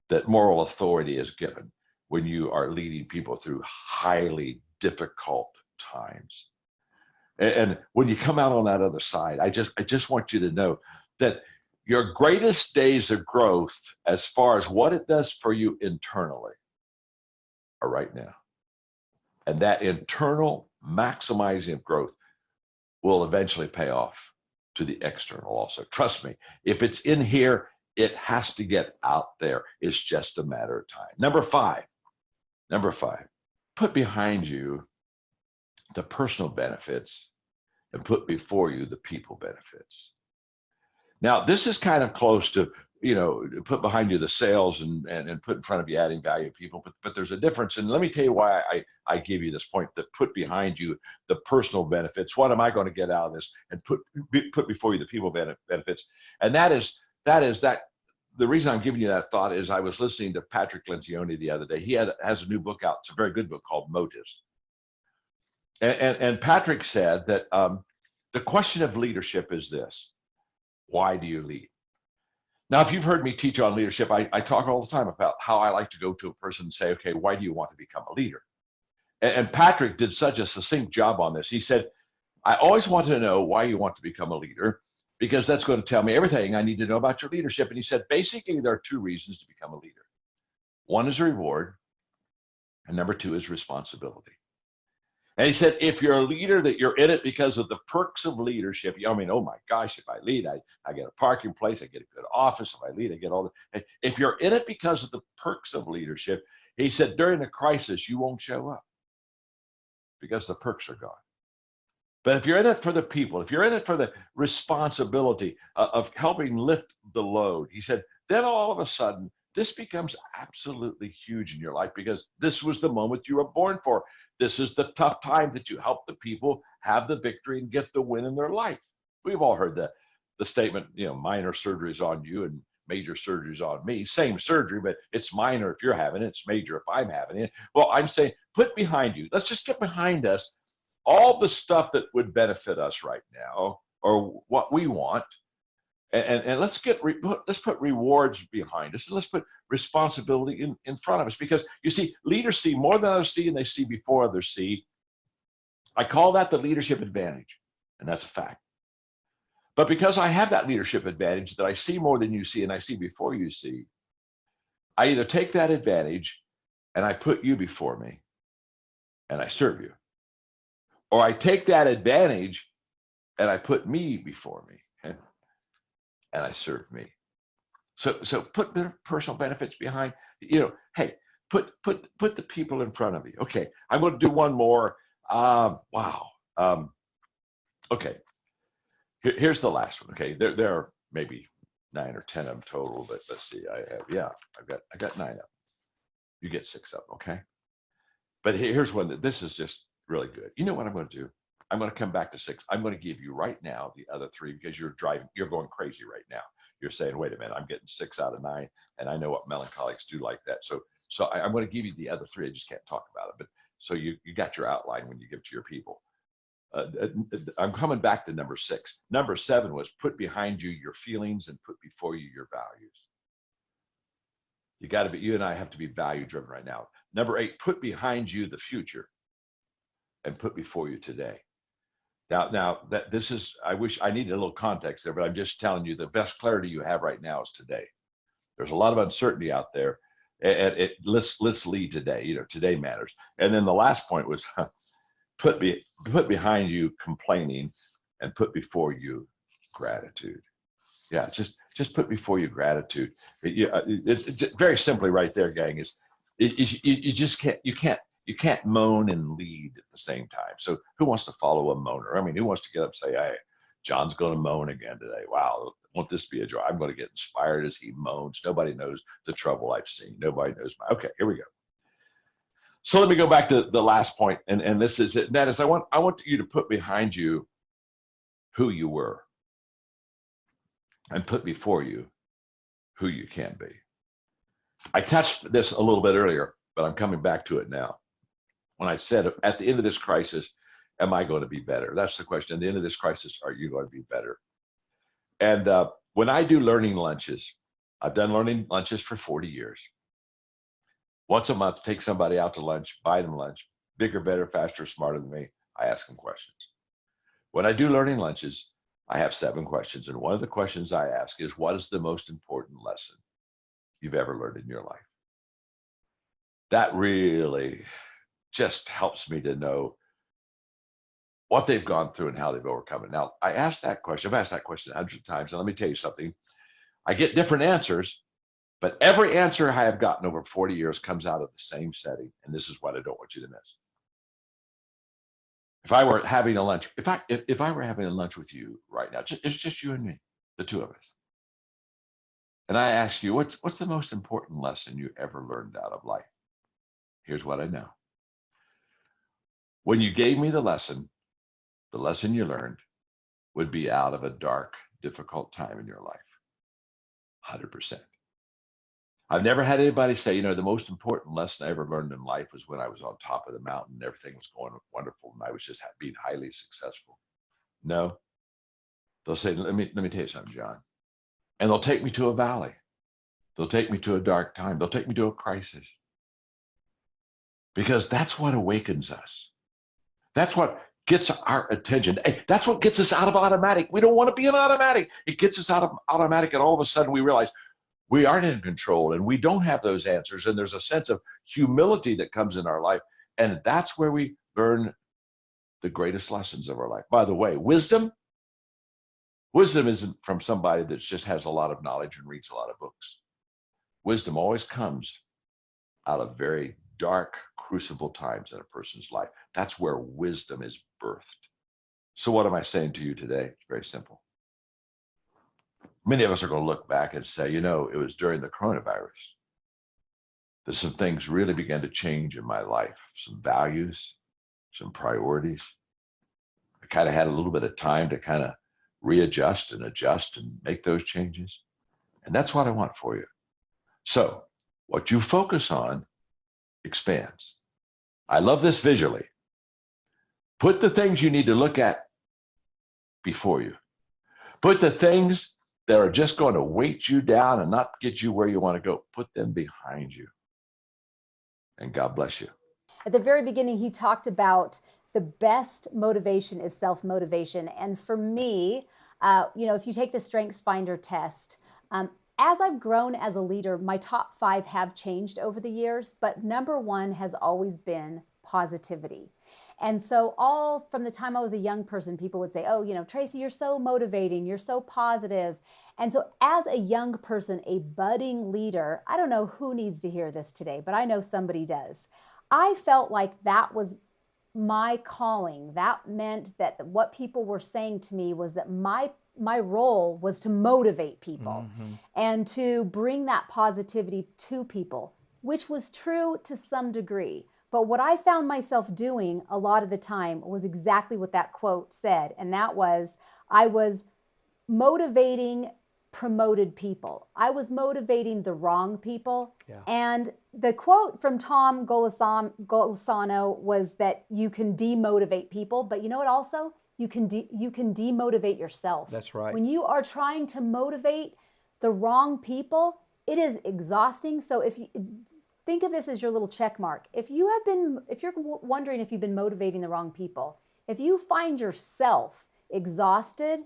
A: that moral authority is given when you are leading people through highly difficult times. And when you come out on that other side, I just want you to know that your greatest days of growth, as far as what it does for you internally, are right now. And that internal maximizing of growth will eventually pay off to the external also. Trust me, if it's in here, it has to get out there. It's just a matter of time. Number five, put behind you the personal benefits and put before you the people benefits. Now, this is kind of close to, put behind you the sales and put in front of you adding value to people, but there's a difference. And let me tell you why I give you this point, that put behind you the personal benefits. What am I going to get out of this? And put before you the people benefits. And that is the reason I'm giving you that thought is I was listening to Patrick Lencioni the other day. He has a new book out. It's a very good book called Motives. And Patrick said that the question of leadership is this: why do you lead? Now, if you've heard me teach on leadership, I talk all the time about how I like to go to a person and say, okay, why do you want to become a leader? And Patrick did such a succinct job on this. He said, I always want to know why you want to become a leader, because that's going to tell me everything I need to know about your leadership. And he said, basically, there are two reasons to become a leader. One is reward, and number two is responsibility. And he said, if you're a leader, that you're in it because of the perks of leadership. I mean, oh my gosh, if I lead, I get a parking place, I get a good office. If I lead, I get all the. If you're in it because of the perks of leadership, he said, during a crisis, you won't show up because the perks are gone. But if you're in it for the people, if you're in it for the responsibility of helping lift the load, he said, then all of a sudden, this becomes absolutely huge in your life, because this was the moment you were born for. This is the tough time that you help the people have the victory and get the win in their life. We've all heard the statement, minor surgeries on you and major surgeries on me. Same surgery, but it's minor if you're having it. It's major if I'm having it. Well, I'm saying put behind you. Let's just get behind us all the stuff that would benefit us right now, or what we want. And let's put rewards behind us, and let's put responsibility in front of us, because you see, leaders see more than others see, and they see before others see. I call that the leadership advantage, and that's a fact. But because I have that leadership advantage, that I see more than you see and I see before you see, I either take that advantage and I put you before me and I serve you, or I take that advantage and I put me before me and I serve me. So put the personal benefits behind, hey, put the people in front of you. Okay, I'm going to do one more. Okay, here's the last one. Okay, there are maybe 9 or 10 of them total, but let's see. I got 9 of them. You get 6 of them. Okay, but here's one this is just really good. You know what I'm going to do? I'm going to come back to 6. I'm going to give you right now the other 3, because you're going crazy right now. You're saying, wait a minute, I'm getting 6 out of 9, and I know what melancholics do like that. So I'm going to give you the other 3. I just can't talk about it. But so you got your outline when you give it to your people. I'm coming back to number 6. Number 7 was put behind you your feelings and put before you your values. You and I have to be value driven right now. Number 8, put behind you the future and put before you today. Now that this is, I wish I needed a little context there, but I'm just telling you the best clarity you have right now is today. There's a lot of uncertainty out there, and let's lead today. Today matters. And then the last point was put behind you complaining and put before you gratitude.
B: Yeah, just put before you gratitude. Very simply right there, gang, is you just can't moan and lead at the same time. So who wants to follow a moaner? I mean, who wants to get up and say, hey, John's going to moan again today. Wow, won't this be a joy? I'm going to get inspired as he moans. Nobody knows the trouble I've seen. Nobody knows okay, here we go. So let me go back to the last point, and this is it. And that is, I want you to put behind you who you were, and put before you who you can be. I touched this a little bit earlier, but I'm coming back to it now. When I said, at the end of this crisis, am I going to be better? That's the question. At the end of this crisis, are you going to be better? And when I do learning lunches, I've done learning lunches for 40 years. Once a month, take somebody out to lunch, buy them lunch, bigger, better, faster, smarter than me. I ask them questions. When I do learning lunches, I have 7 questions. And one of the questions I ask is, what is the most important lesson you've ever learned in your life? That really just helps me to know what they've gone through and how they've overcome it. Now, I've asked that question hundreds of times. And let me tell you something. I get different answers, but every answer I have gotten over 40 years comes out of the same setting. And this is what I don't want you to miss. If I were having a lunch, if I were having a lunch with you right now, it's just you and me, the two of us. And I ask you, what's the most important lesson you ever learned out of life? Here's what I know. When you gave me the lesson you learned would be out of a dark, difficult time in your life. 100%. I've never had anybody say, the most important lesson I ever learned in life was when I was on top of the mountain and everything was going wonderful and I was just being highly successful. No. They'll say, let me tell you something, John. And they'll take me to a valley. They'll take me to a dark time. They'll take me to a crisis. Because that's what awakens us. That's what gets our attention. Hey, that's what gets us out of automatic. We don't want to be in automatic. It gets us out of automatic, and all of a sudden we realize we aren't in control and we don't have those answers. And there's a sense of humility that comes in our life. And that's where we learn the greatest lessons of our life. By the way, wisdom isn't from somebody that just has a lot of knowledge and reads a lot of books. Wisdom always comes out of very dark, crucible times in a person's life. That's where wisdom is birthed. So what am I saying to you today? It's very simple. Many of us are going to look back and say, it was during the coronavirus that some things really began to change in my life, some values, some priorities. I kind of had a little bit of time to kind of readjust and adjust and make those changes. And that's what I want for you. So what you focus on expands. I love this visually. Put the things you need to look at before you. Put the things that are just going to weight you down and not get you where you want to go. Put them behind you. And God bless you.
C: At the very beginning, he talked about the best motivation is self-motivation. And for me, if you take the Strengths Finder test, as I've grown as a leader, my top 5 have changed over the years, but number 1 has always been positivity. And so all from the time I was a young person, people would say, Tracy, you're so motivating, you're so positive. And so as a young person, a budding leader, I don't know who needs to hear this today, but I know somebody does. I felt like that was my calling. That meant that what people were saying to me was that my role was to motivate people and to bring that positivity to people, which was true to some degree. But what I found myself doing a lot of the time was exactly what that quote said. And that was, I was motivating promoted people. I was motivating the wrong people. Yeah. And the quote from Tom Golisano was that you can demotivate people, but you know what also? You can demotivate yourself. That's right. When you are trying to motivate the wrong people, it is exhausting. So if you think of this as your little check mark, if you're wondering if you've been motivating the wrong people, if you find yourself exhausted,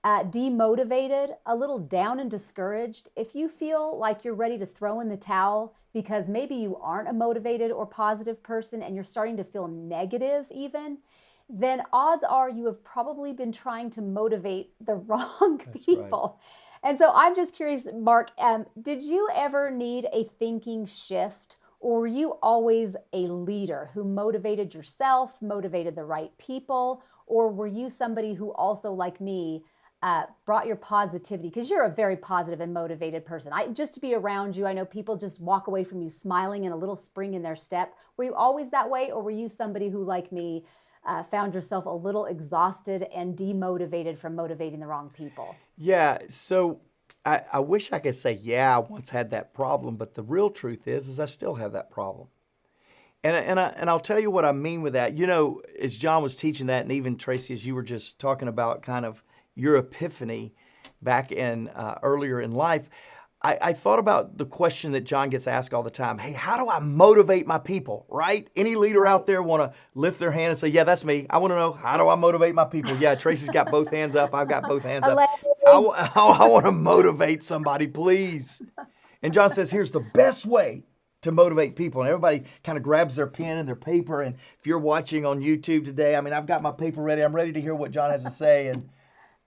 C: demotivated, a little down and discouraged, if you feel like you're ready to throw in the towel because maybe you aren't a motivated or positive person and you're starting to feel negative even, then odds are you have probably been trying to motivate the wrong people. And so I'm just curious, Mark, did you ever need a thinking shift, or were you always a leader who motivated yourself, motivated the right people, or were you somebody who also, like me, brought your positivity? Because you're a very positive and motivated person. Just to be around you, I know people just walk away from you smiling and a little spring in their step. Were you always that way, or were you somebody who, like me, found yourself a little exhausted and demotivated from motivating the wrong people?
D: Yeah, so I wish I could say, yeah, I once had that problem, but the real truth is I still have that problem. And I'll tell you what I mean with that. You know, as John was teaching that, and even Tracy, as you were just talking about kind of your epiphany back in earlier in life, I thought about the question that John gets asked all the time. Hey, how do I motivate my people, right? Any leader out there want to lift their hand and say, yeah, that's me. I want to know, how do I motivate my people? Yeah, Tracy's got both hands up. I've got both hands up. I want to motivate somebody, please. And John says, here's the best way to motivate people. And everybody kind of grabs their pen and their paper. And if you're watching on YouTube today, I mean, I've got my paper ready. I'm ready to hear what John has to say. And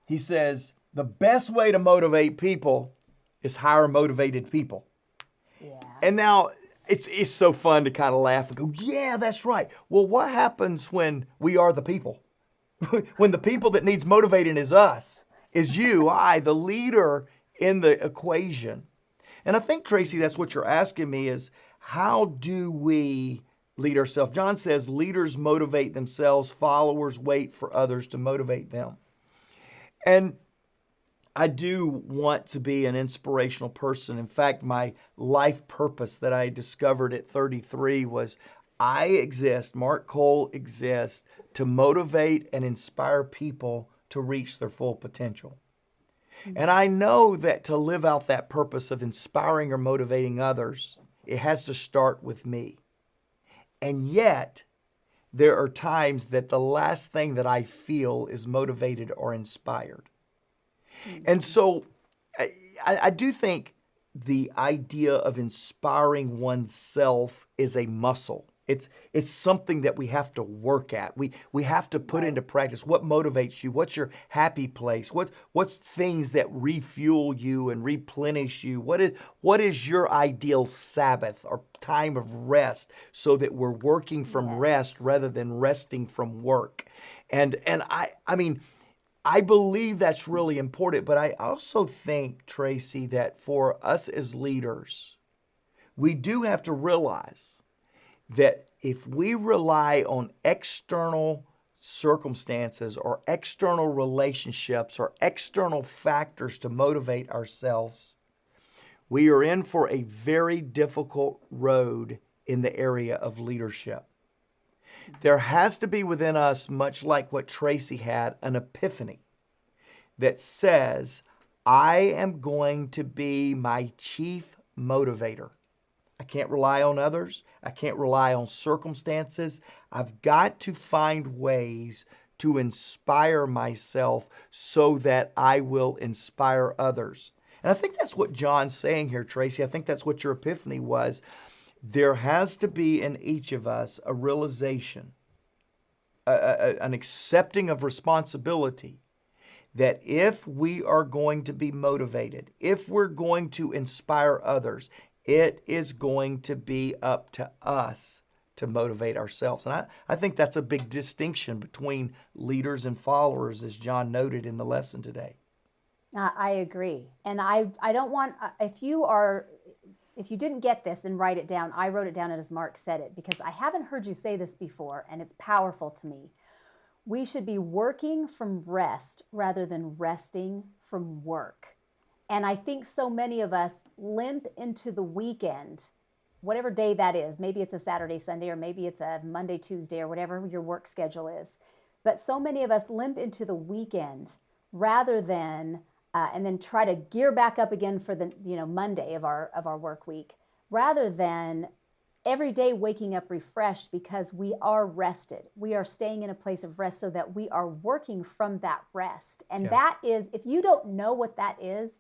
D: he says, the best way to motivate people is hire motivated people.
C: Yeah.
D: And now it's so fun to kind of laugh and go, yeah, that's right. Well, what happens when we are the people? When the people that needs motivating is us, is you, I, the leader in the equation. And I think, Tracy, that's what you're asking me is, how do we lead ourselves? John says leaders motivate themselves, followers wait for others to motivate them. And I do want to be an inspirational person. In fact, my life purpose that I discovered at 33 was Mark Cole exists to motivate and inspire people to reach their full potential. And I know that to live out that purpose of inspiring or motivating others, it has to start with me. And yet, there are times that the last thing that I feel is motivated or inspired. And so I do think the idea of inspiring oneself is a muscle. It's something that we have to work at. We have to put into practice. What motivates you? What's your happy place? What's things that refuel you and replenish you? What is your ideal Sabbath or time of rest so that we're working from rest rather than resting from work? And I mean, I believe that's really important, but I also think, Tracy, that for us as leaders, we do have to realize that if we rely on external circumstances or external relationships or external factors to motivate ourselves, we are in for a very difficult road in the area of leadership. There has to be within us, much like what Tracy had, an epiphany that says, I am going to be my chief motivator. I can't rely on others. I can't rely on circumstances. I've got to find ways to inspire myself so that I will inspire others. And I think that's what John's saying here, Tracy. I think that's what your epiphany was. There has to be in each of us a realization, an accepting of responsibility that if we are going to be motivated, if we're going to inspire others, it is going to be up to us to motivate ourselves. And I think that's a big distinction between leaders and followers, as John noted in the lesson today.
C: I agree. And I don't want, if you didn't get this and write it down, I wrote it down as Mark said it, because I haven't heard you say this before, and it's powerful to me. We should be working from rest rather than resting from work. And I think so many of us limp into the weekend, whatever day that is. Maybe it's a Saturday, Sunday, or maybe it's a Monday, Tuesday, or whatever your work schedule is. But so many of us limp into the weekend rather than, and then try to gear back up again for the Monday of our work week, rather than every day waking up refreshed because we are rested. We are staying in a place of rest so that we are working from that rest. And that is, if you don't know what that is,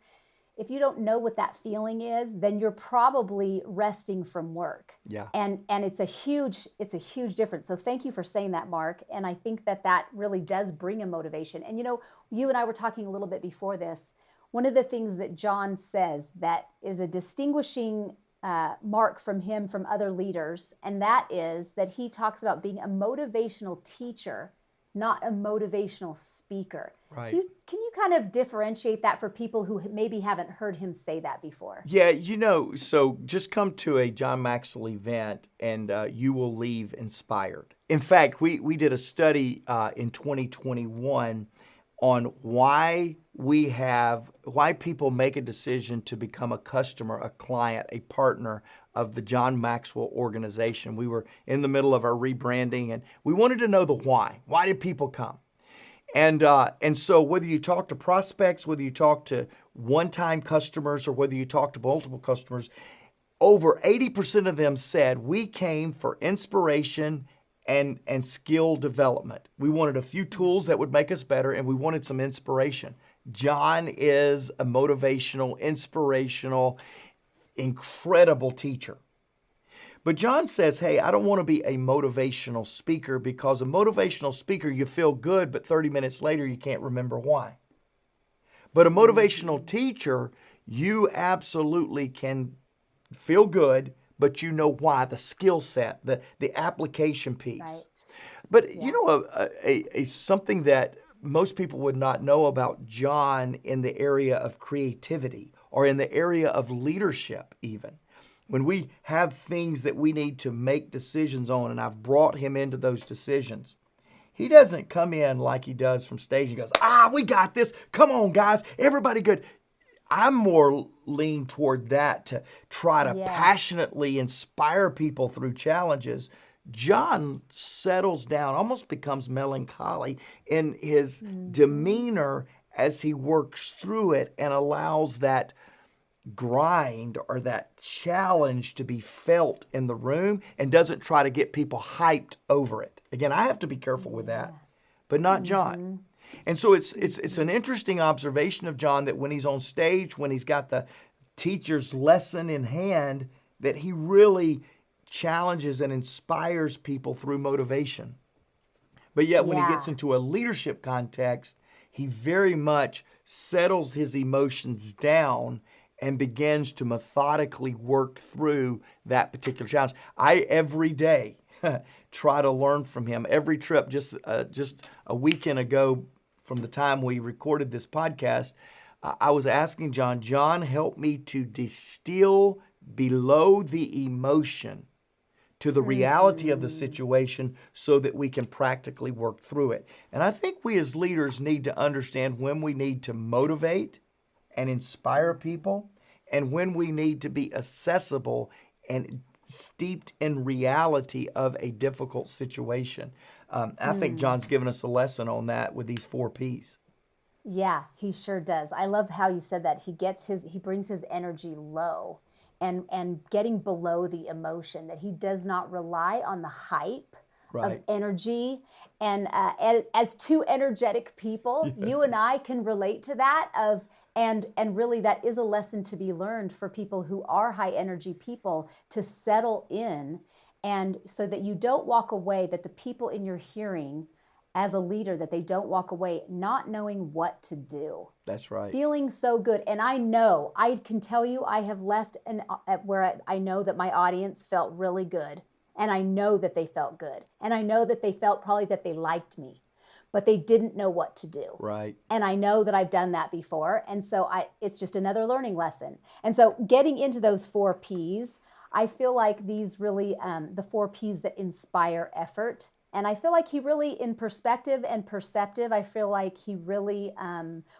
C: if you don't know what that feeling is, then you're probably resting from work.
D: Yeah.
C: And it's a huge difference. So thank you for saying that, Mark. And I think that really does bring a motivation. And you and I were talking a little bit before this. one of the things that John says that is a distinguishing mark from him from other leaders, and that is that he talks about being a motivational teacher, not a motivational speaker.
D: Right.
C: Can you kind of differentiate that for people who maybe haven't heard him say that before?
D: Yeah, so just come to a John Maxwell event and you will leave inspired. In fact, we did a study in 2021 on why people make a decision to become a customer, a client, a partner of the John Maxwell organization. We were in the middle of our rebranding and we wanted to know the why. Why did people come? And so whether you talk to prospects, whether you talk to one-time customers, or whether you talk to multiple customers, over 80% of them said, we came for inspiration and skill development. We wanted a few tools that would make us better, and we wanted some inspiration. John is a motivational, inspirational, incredible teacher. But John says, hey, I don't want to be a motivational speaker, because a motivational speaker, you feel good, but 30 minutes later, you can't remember why. But a motivational teacher, you absolutely can feel good, but you know why, the skill set, the application piece.
C: Right.
D: But something that most people would not know about John in the area of creativity or in the area of leadership even. When we have things that we need to make decisions on, and I've brought him into those decisions, he doesn't come in like he does from stage. He goes, we got this. Come on, guys. Everybody good. I'm more lean toward that, to try to passionately inspire people through challenges. John settles down, almost becomes melancholy in his demeanor as he works through it and allows that grind or that challenge to be felt in the room, and doesn't try to get people hyped over it. Again, I have to be careful with that, but not John. And so it's an interesting observation of John that when he's on stage, when he's got the teacher's lesson in hand, that he really challenges and inspires people through motivation. But yet when he gets into a leadership context, he very much settles his emotions down and begins to methodically work through that particular challenge. I, every day, try to learn from him. Every trip, just a weekend ago from the time we recorded this podcast, I was asking John, help me to distill below the emotion to the reality of the situation so that we can practically work through it. And I think we as leaders need to understand when we need to motivate and inspire people, and when we need to be accessible and steeped in reality of a difficult situation. I think John's given us a lesson on that with these 4 Ps.
C: Yeah, he sure does. I love how you said that. He brings his energy low, and getting below the emotion, that he does not rely on the hype of energy. And as two energetic people, you and I can relate to that and really that is a lesson to be learned for people who are high energy people, to settle in, and so that you don't walk away, that the people in your hearing as a leader, that they don't walk away not knowing what to do.
D: That's right.
C: Feeling so good. And I can tell you, I have left where I know that my audience felt really good. And I know that they felt good. And I know that they felt probably that they liked me, but they didn't know what to do.
D: Right.
C: And I know that I've done that before. And so it's just another learning lesson. And so getting into those 4 Ps, I feel like these really, the 4 Ps that inspire effort. And I feel like he really, in perspective and perceptive, I feel like he really,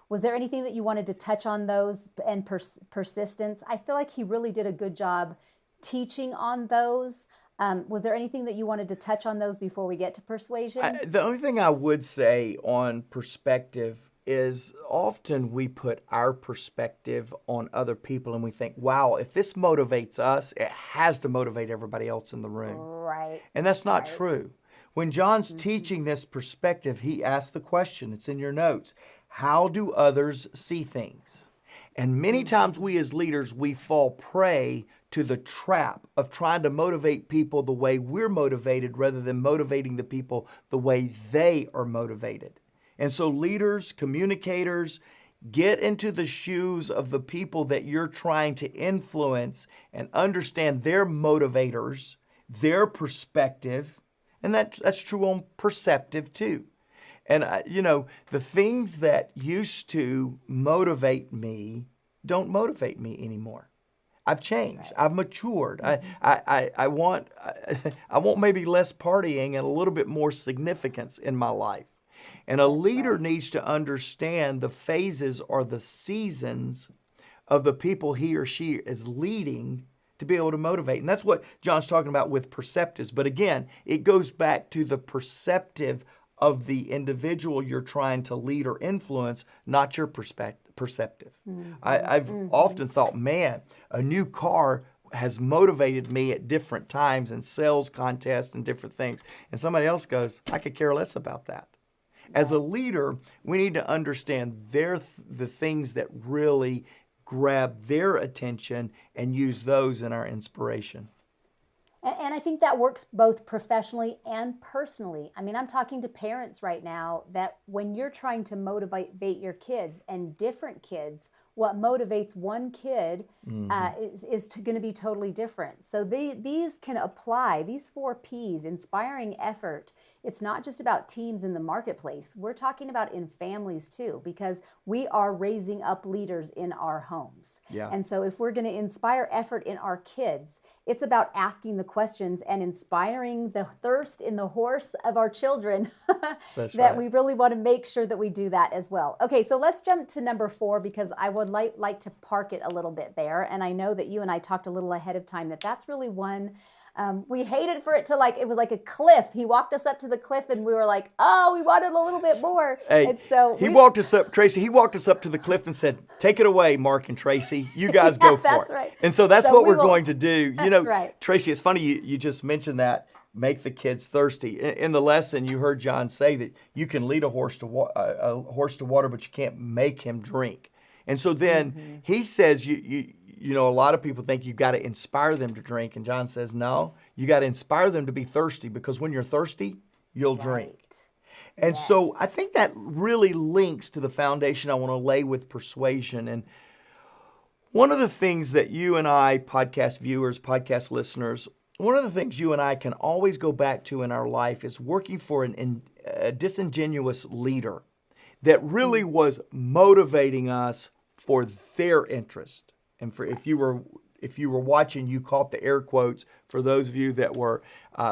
C: was there anything that you wanted to touch on those, and persistence? I feel like he really did a good job teaching on those. Was there anything that you wanted to touch on those before we get to persuasion?
D: The only thing I would say on perspective is often we put our perspective on other people and we think, wow, if this motivates us, it has to motivate everybody else in the room.
C: Right.
D: And that's not true. When John's teaching this perspective, he asks the question, it's in your notes, how do others see things? And many times we as leaders, we fall prey to the trap of trying to motivate people the way we're motivated rather than motivating the people the way they are motivated. And so leaders, communicators, Get into the shoes of the people that you're trying to influence and understand their motivators, their perspective, and that's true on perceptive too. And the things that used to motivate me don't motivate me anymore. I've changed.
C: right.
D: I've matured. I want maybe less partying and a little bit more significance in my life. And a leader needs to understand the phases or the seasons of the people he or she is leading to be able to motivate. And that's what John's talking about with perceptives. But again, it goes back to the perceptive of the individual you're trying to lead or influence, not your perceptive. I've often thought, man, a new car has motivated me at different times in sales contests and different things. And somebody else goes, I could care less about that. As a leader, we need to understand the things that really grab their attention and use those in our inspiration.
C: And I think that works both professionally and personally. I mean, I'm talking to parents right now that when you're trying to motivate your kids and different kids, what motivates one kid is going to be totally different. So these can apply, these 4 Ps, inspiring effort. It's not just about teams in the marketplace. We're talking about in families too, because we are raising up leaders in our homes.
D: Yeah.
C: And so if we're going to inspire effort in our kids, it's about asking the questions and inspiring the thirst in the horse of our children that we really want to make sure that we do that as well. Okay, so let's jump to number 4, because I would like to park it a little bit there. And I know that you and I talked a little ahead of time that's really one. We hated for it to it was like a cliff. He walked us up to the cliff and we were like, oh, we wanted a little bit more.
D: Hey,
C: and so
D: he walked us up to the cliff and said, take it away, Mark and Tracy. You guys go for
C: that's
D: it.
C: Right.
D: And so that's what we're going to do.
C: Right.
D: Tracy, it's funny you just mentioned that, make the kids thirsty. In the lesson, you heard John say that you can lead a horse to water, but you can't make him drink. And so then he says, a lot of people think you've got to inspire them to drink. And John says, no, you got to inspire them to be thirsty, because when you're thirsty, you'll drink. And so I think that really links to the foundation I want to lay with persuasion. And one of the things that you and I, podcast viewers, podcast listeners, one of the things you and I can always go back to in our life is working for a disingenuous leader that really was motivating us for their interest. And if you were watching, you caught the air quotes. For those of you that were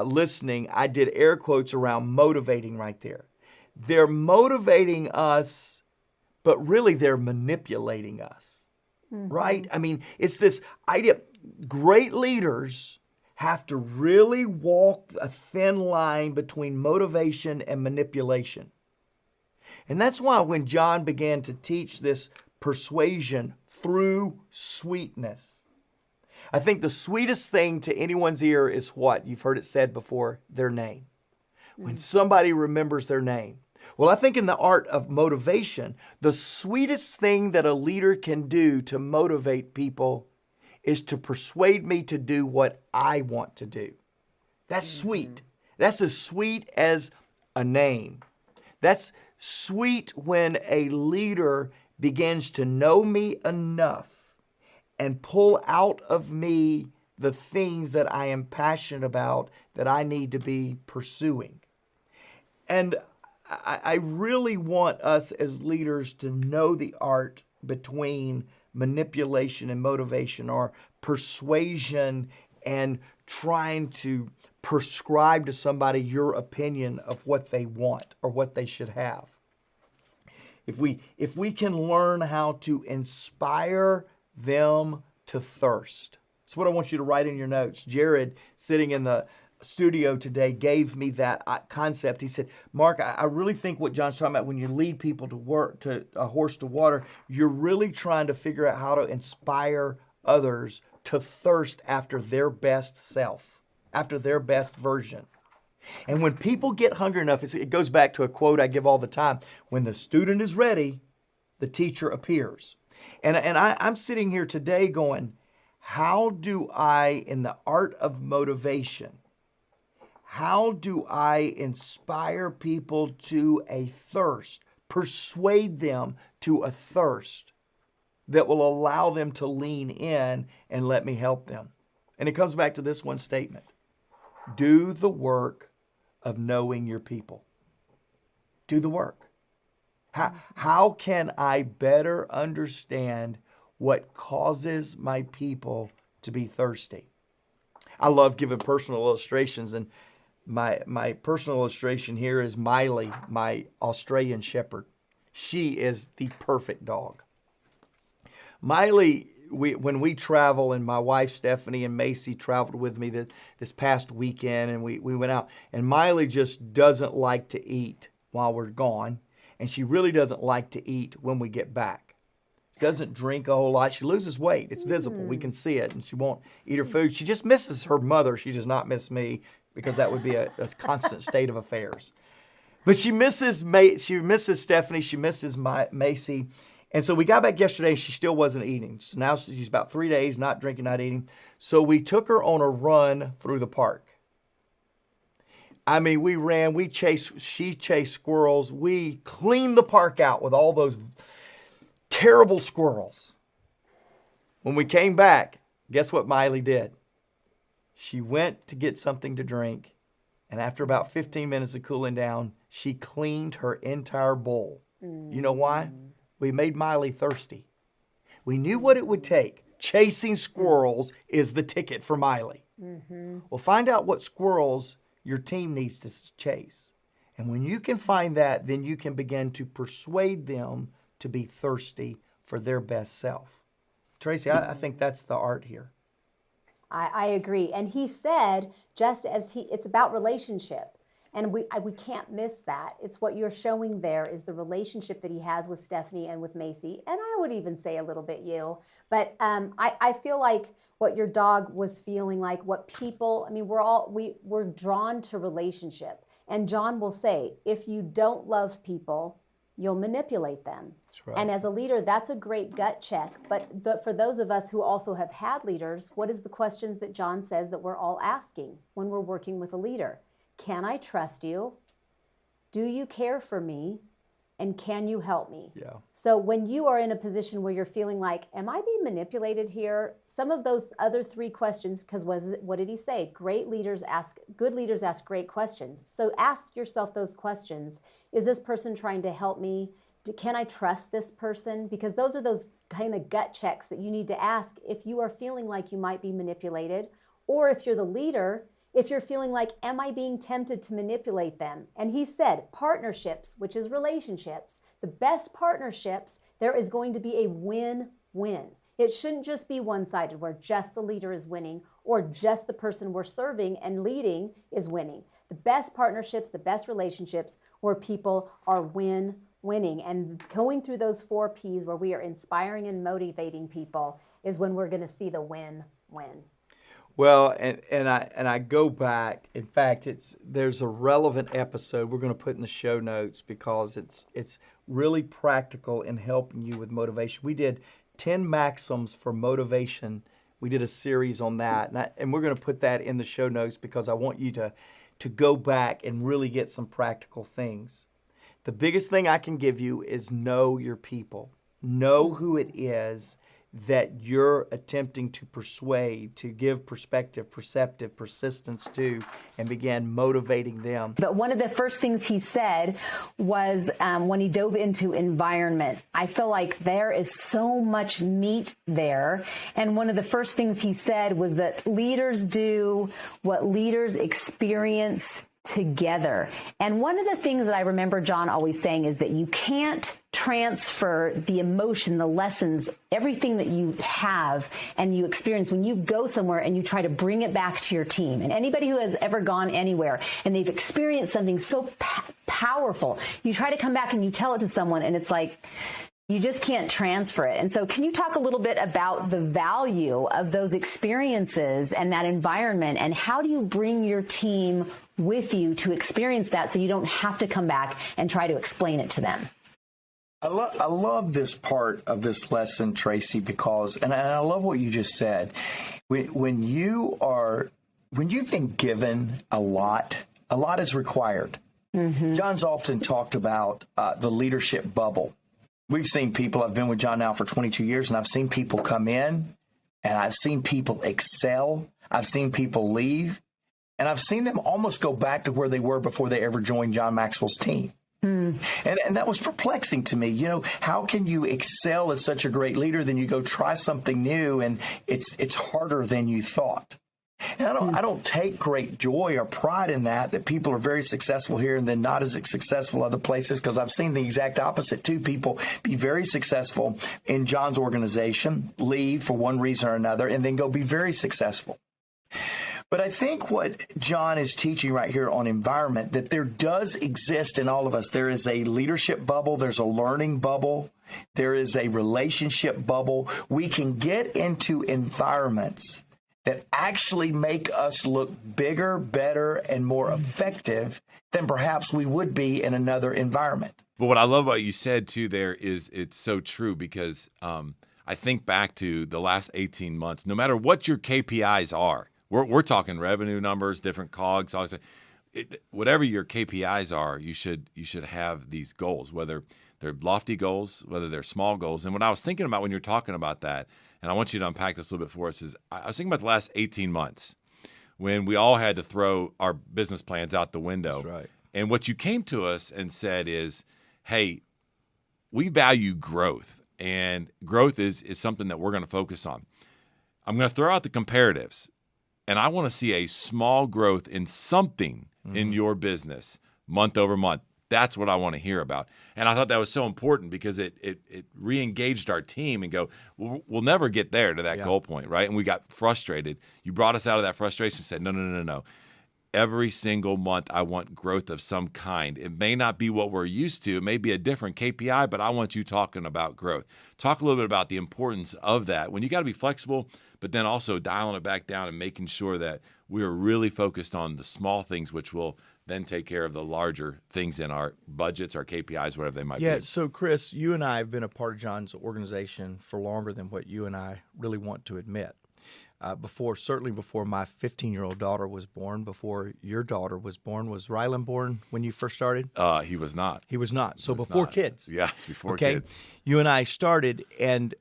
D: listening, I did air quotes around motivating right there. They're motivating us, but really they're manipulating us, right? I mean, it's this idea. Great leaders have to really walk a thin line between motivation and manipulation. And that's why when John began to teach this persuasion through sweetness, I think the sweetest thing to anyone's ear is what? You've heard it said before, their name. When somebody remembers their name. Well, I think in the art of motivation, the sweetest thing that a leader can do to motivate people is to persuade me to do what I want to do. That's sweet. That's as sweet as a name. That's sweet when a leader begins to know me enough and pull out of me the things that I am passionate about that I need to be pursuing. And I really want us as leaders to know the art between manipulation and motivation, or persuasion and trying to prescribe to somebody your opinion of what they want or what they should have. If we can learn how to inspire them to thirst. That's what I want you to write in your notes. Jared, sitting in the studio today, gave me that concept. He said, Mark, I really think what John's talking about, when you lead people to a horse to water, you're really trying to figure out how to inspire others to thirst after their best self, after their best version. And when people get hungry enough, it goes back to a quote I give all the time: when the student is ready, the teacher appears. And I'm sitting here today going, how do I, in the art of motivation, how do I inspire people to a thirst, persuade them to a thirst that will allow them to lean in and let me help them. And it comes back to this one statement. Do the work of knowing your people. Do the work. How can I better understand what causes my people to be thirsty? I love giving personal illustrations, and my personal illustration here is Miley, my Australian Shepherd. She is the perfect dog. Miley, when we travel, and my wife Stephanie and Macy traveled with me this past weekend, and we went out, and Miley just doesn't like to eat while we're gone, and she really doesn't like to eat when we get back. Doesn't drink a whole lot. She loses weight. It's visible. We can see it, and she won't eat her food. She just misses her mother. She does not miss me, because that would be a constant state of affairs. But she misses Stephanie. She misses Macy. And so we got back yesterday, and she still wasn't eating. So now she's about 3 days, not drinking, not eating. So we took her on a run through the park. I mean, we ran, she chased squirrels. We cleaned the park out with all those terrible squirrels. When we came back, guess what Miley did? She went to get something to drink, and after about 15 minutes of cooling down, she cleaned her entire bowl. You know why? We made Miley thirsty. We knew what it would take. Chasing squirrels is the ticket for Miley. Well, find out what squirrels your team needs to chase. And when you can find that, then you can begin to persuade them to be thirsty for their best self. Tracy, I think that's the art here.
C: I agree. And he said, just as it's about relationship. And we can't miss that. It's what you're showing there is the relationship that he has with Stephanie and with Macy. And I would even say a little bit you. But I feel like what your dog was feeling like, what people, I mean, we're drawn to relationship. And John will say, if you don't love people, you'll manipulate them. That's right. And as a leader, that's a great gut check. But for those of us who also have had leaders, what is the questions that John says that we're all asking when we're working with a leader? Can I trust you? Do you care for me? And can you help me? Yeah. So when you are in a position where you're feeling like, am I being manipulated here? Some of those other three questions, because what did he say? Good leaders ask great questions. So ask yourself those questions. Is this person trying to help me? Can I trust this person? Because those are those kind of gut checks that you need to ask if you are feeling like you might be manipulated, or if you're the leader, if you're feeling like, am I being tempted to manipulate them? And he said, partnerships, which is relationships, the best partnerships, there is going to be a win-win. It shouldn't just be one-sided where just the leader is winning or just the person we're serving and leading is winning. The best partnerships, the best relationships where people are winning. And going through those 4 Ps where we are inspiring and motivating people is when we're going to see the win-win.
D: Well, and I go back. In fact, there's a relevant episode we're going to put in the show notes because it's really practical in helping you with motivation. We did 10 maxims for motivation. We did a series on that, and we're going to put that in the show notes because I want you to go back and really get some practical things. The biggest thing I can give you is know your people. Know who it is that you're attempting to persuade, to give perspective, perceptive, persistence to, and begin motivating them.
C: But one of the first things he said was when he dove into environment. I feel like there is so much meat there. And one of the first things he said was that leaders do what leaders experience together. And one of the things that I remember John always saying is that you can't transfer the emotion, the lessons, everything that you have and you experience when you go somewhere and you try to bring it back to your team. And anybody who has ever gone anywhere and they've experienced something so powerful, you try to come back and you tell it to someone and it's like, you just can't transfer it. And so can you talk a little bit about the value of those experiences and that environment, and how do you bring your team with you to experience that so you don't have to come back and try to explain it to them?
D: I love this part of this lesson, Tracy, because, and I love what you just said. When you've been given a lot is required. Mm-hmm. John's often talked about the leadership bubble. We've seen people, I've been with John now for 22 years, and I've seen people come in, and I've seen people excel. I've seen people leave, and I've seen them almost go back to where they were before they ever joined John Maxwell's team. And that was perplexing to me. You know, how can you excel as such a great leader, then you go try something new, and it's harder than you thought? And I don't take great joy or pride in that people are very successful here and then not as successful other places, because I've seen the exact opposite too. People be very successful in John's organization, leave for one reason or another, and then go be very successful. But I think what John is teaching right here on environment, that there does exist in all of us. There is a leadership bubble. There's a learning bubble. There is a relationship bubble. We can get into environments that actually make us look bigger, better, and more effective than perhaps we would be in another environment.
E: But what I love about you said too there is it's so true, because I think back to the last 18 months, no matter what your KPIs are, we're talking revenue numbers, different COGS, all that. Whatever your KPIs are, you should have these goals, whether they're lofty goals, whether they're small goals. And what I was thinking about when you're talking about that, and I want you to unpack this a little bit for us, is I was thinking about the last 18 months when we all had to throw our business plans out the window.
A: That's right.
E: And what you came to us and said is, hey, we value growth, and growth is something that we're going to focus on. I'm going to throw out the comparatives, and I want to see a small growth in something in your business month over month. That's what I want to hear about. And I thought that was so important, because it re-engaged our team and go, we'll never get there to that goal point, right? And we got frustrated. You brought us out of that frustration and said, no. Every single month, I want growth of some kind. It may not be what we're used to. It may be a different KPI, but I want you talking about growth. Talk a little bit about the importance of that, when you got to be flexible, but then also dialing it back down and making sure that we are really focused on the small things, which will then take care of the larger things in our budgets, our KPIs, whatever they might be.
D: Yeah, so Chris, you and I have been a part of John's organization for longer than what you and I really want to admit. Certainly before my 15-year-old daughter was born, before your daughter was born. Was Rylan born when you first started?
E: He was not.
D: He was not. So before kids.
E: Yes, before
D: okay?
E: kids.
D: You and I started, and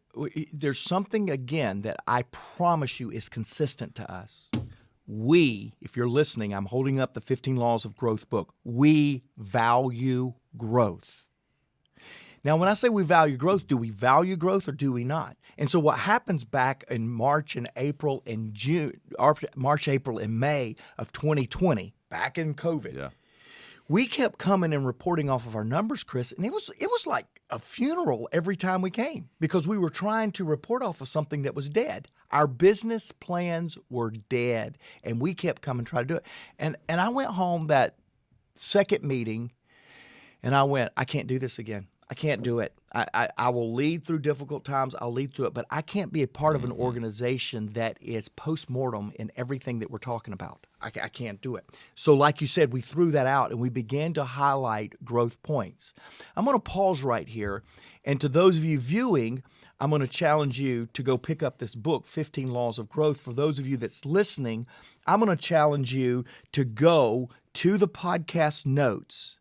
D: there's something, again, that I promise you is consistent to us. We, if you're listening, I'm holding up the 15 Laws of Growth book. We value growth. Now, when I say we value growth, do we value growth or do we not? And so what happens back in March and April and March, April, and May of 2020, back in COVID, we kept coming and reporting off of our numbers, Chris, and it was like a funeral every time we came, because we were trying to report off of something that was dead. Our business plans were dead, and we kept coming trying to do it. And I went home that second meeting, and I went, I can't do this again. I can't do it. I will lead through difficult times. I'll lead through it, but I can't be a part of an organization that is post-mortem in everything that we're talking about. I can't do it. So like you said, we threw that out and we began to highlight growth points. I'm going to pause right here. And to those of you viewing, I'm going to challenge you to go pick up this book, 15 Laws of Growth. For those of you that's listening, I'm going to challenge you to go to the podcast notes.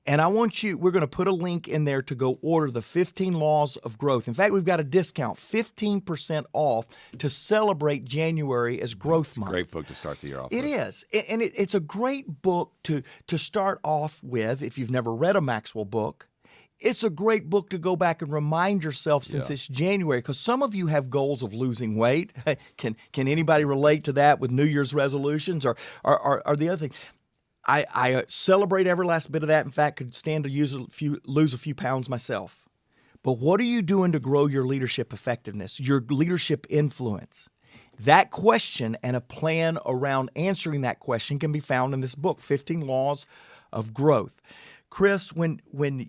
D: And we're going to put a link in there to go order the 15 Laws of Growth. In fact, we've got a discount, 15% off, to celebrate January as Growth Month.
E: Great book to start the year off
D: with. It is. And it's a great book to start off with if you've never read a Maxwell book. It's a great book to go back and remind yourself since it's January, because some of you have goals of losing weight. Can anybody relate to that with New Year's resolutions or the other thing? I celebrate every last bit of that. In fact, could stand to lose a few pounds myself. But what are you doing to grow your leadership effectiveness, your leadership influence? That question and a plan around answering that question can be found in this book, 15 Laws of Growth. Chris, when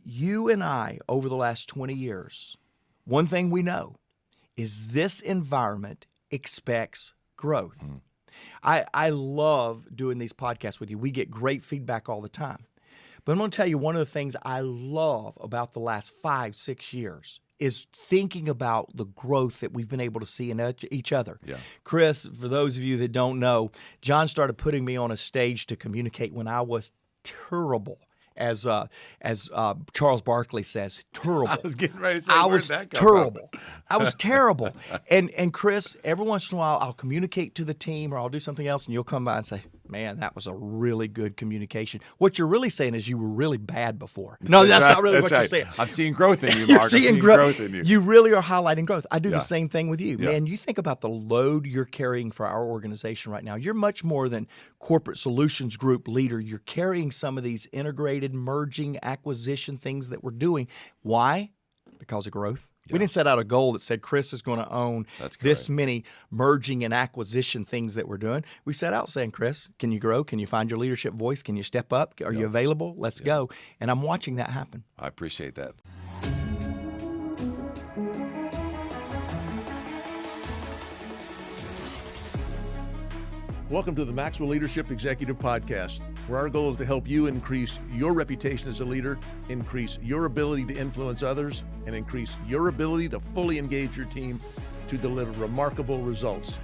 D: you and I, over the last 20 years, one thing we know is this environment expects growth. I love doing these podcasts with you. We get great feedback all the time. But I'm going to tell you one of the things I love about the last 5-6 years is thinking about the growth that we've been able to see in each other. Yeah. Chris, for those of you that don't know, John started putting me on a stage to communicate when I was terrible as Charles Barkley says, terrible.
E: I was getting ready to say,
D: I
E: where'd
D: was
E: that come from?
D: terrible. I was terrible. And Chris, every once in a while, I'll communicate to the team or I'll do something else, and you'll come by and say, "Man, that was a really good communication." What you're really saying is you were really bad before. No, that's not really what you're saying.
E: I'm seeing growth in you,
D: You're
E: Mark.
D: seeing growth in you. You really are highlighting growth. I do the same thing with you.
E: Yeah.
D: Man, you think about the load you're carrying for our organization right now. You're much more than corporate solutions group leader. You're carrying some of these integrated, merging, acquisition things that we're doing. Why? Because of growth. We didn't set out a goal that said Chris is going to own this many merging and acquisition things that we're doing. We set out saying, Chris, can you grow? Can you find your leadership voice? Can you step up? Are you available? Let's go. And I'm watching that happen.
E: I appreciate that.
F: Welcome to the Maxwell Leadership Executive Podcast, where our goal is to help you increase your reputation as a leader, increase your ability to influence others, and increase your ability to fully engage your team to deliver remarkable results.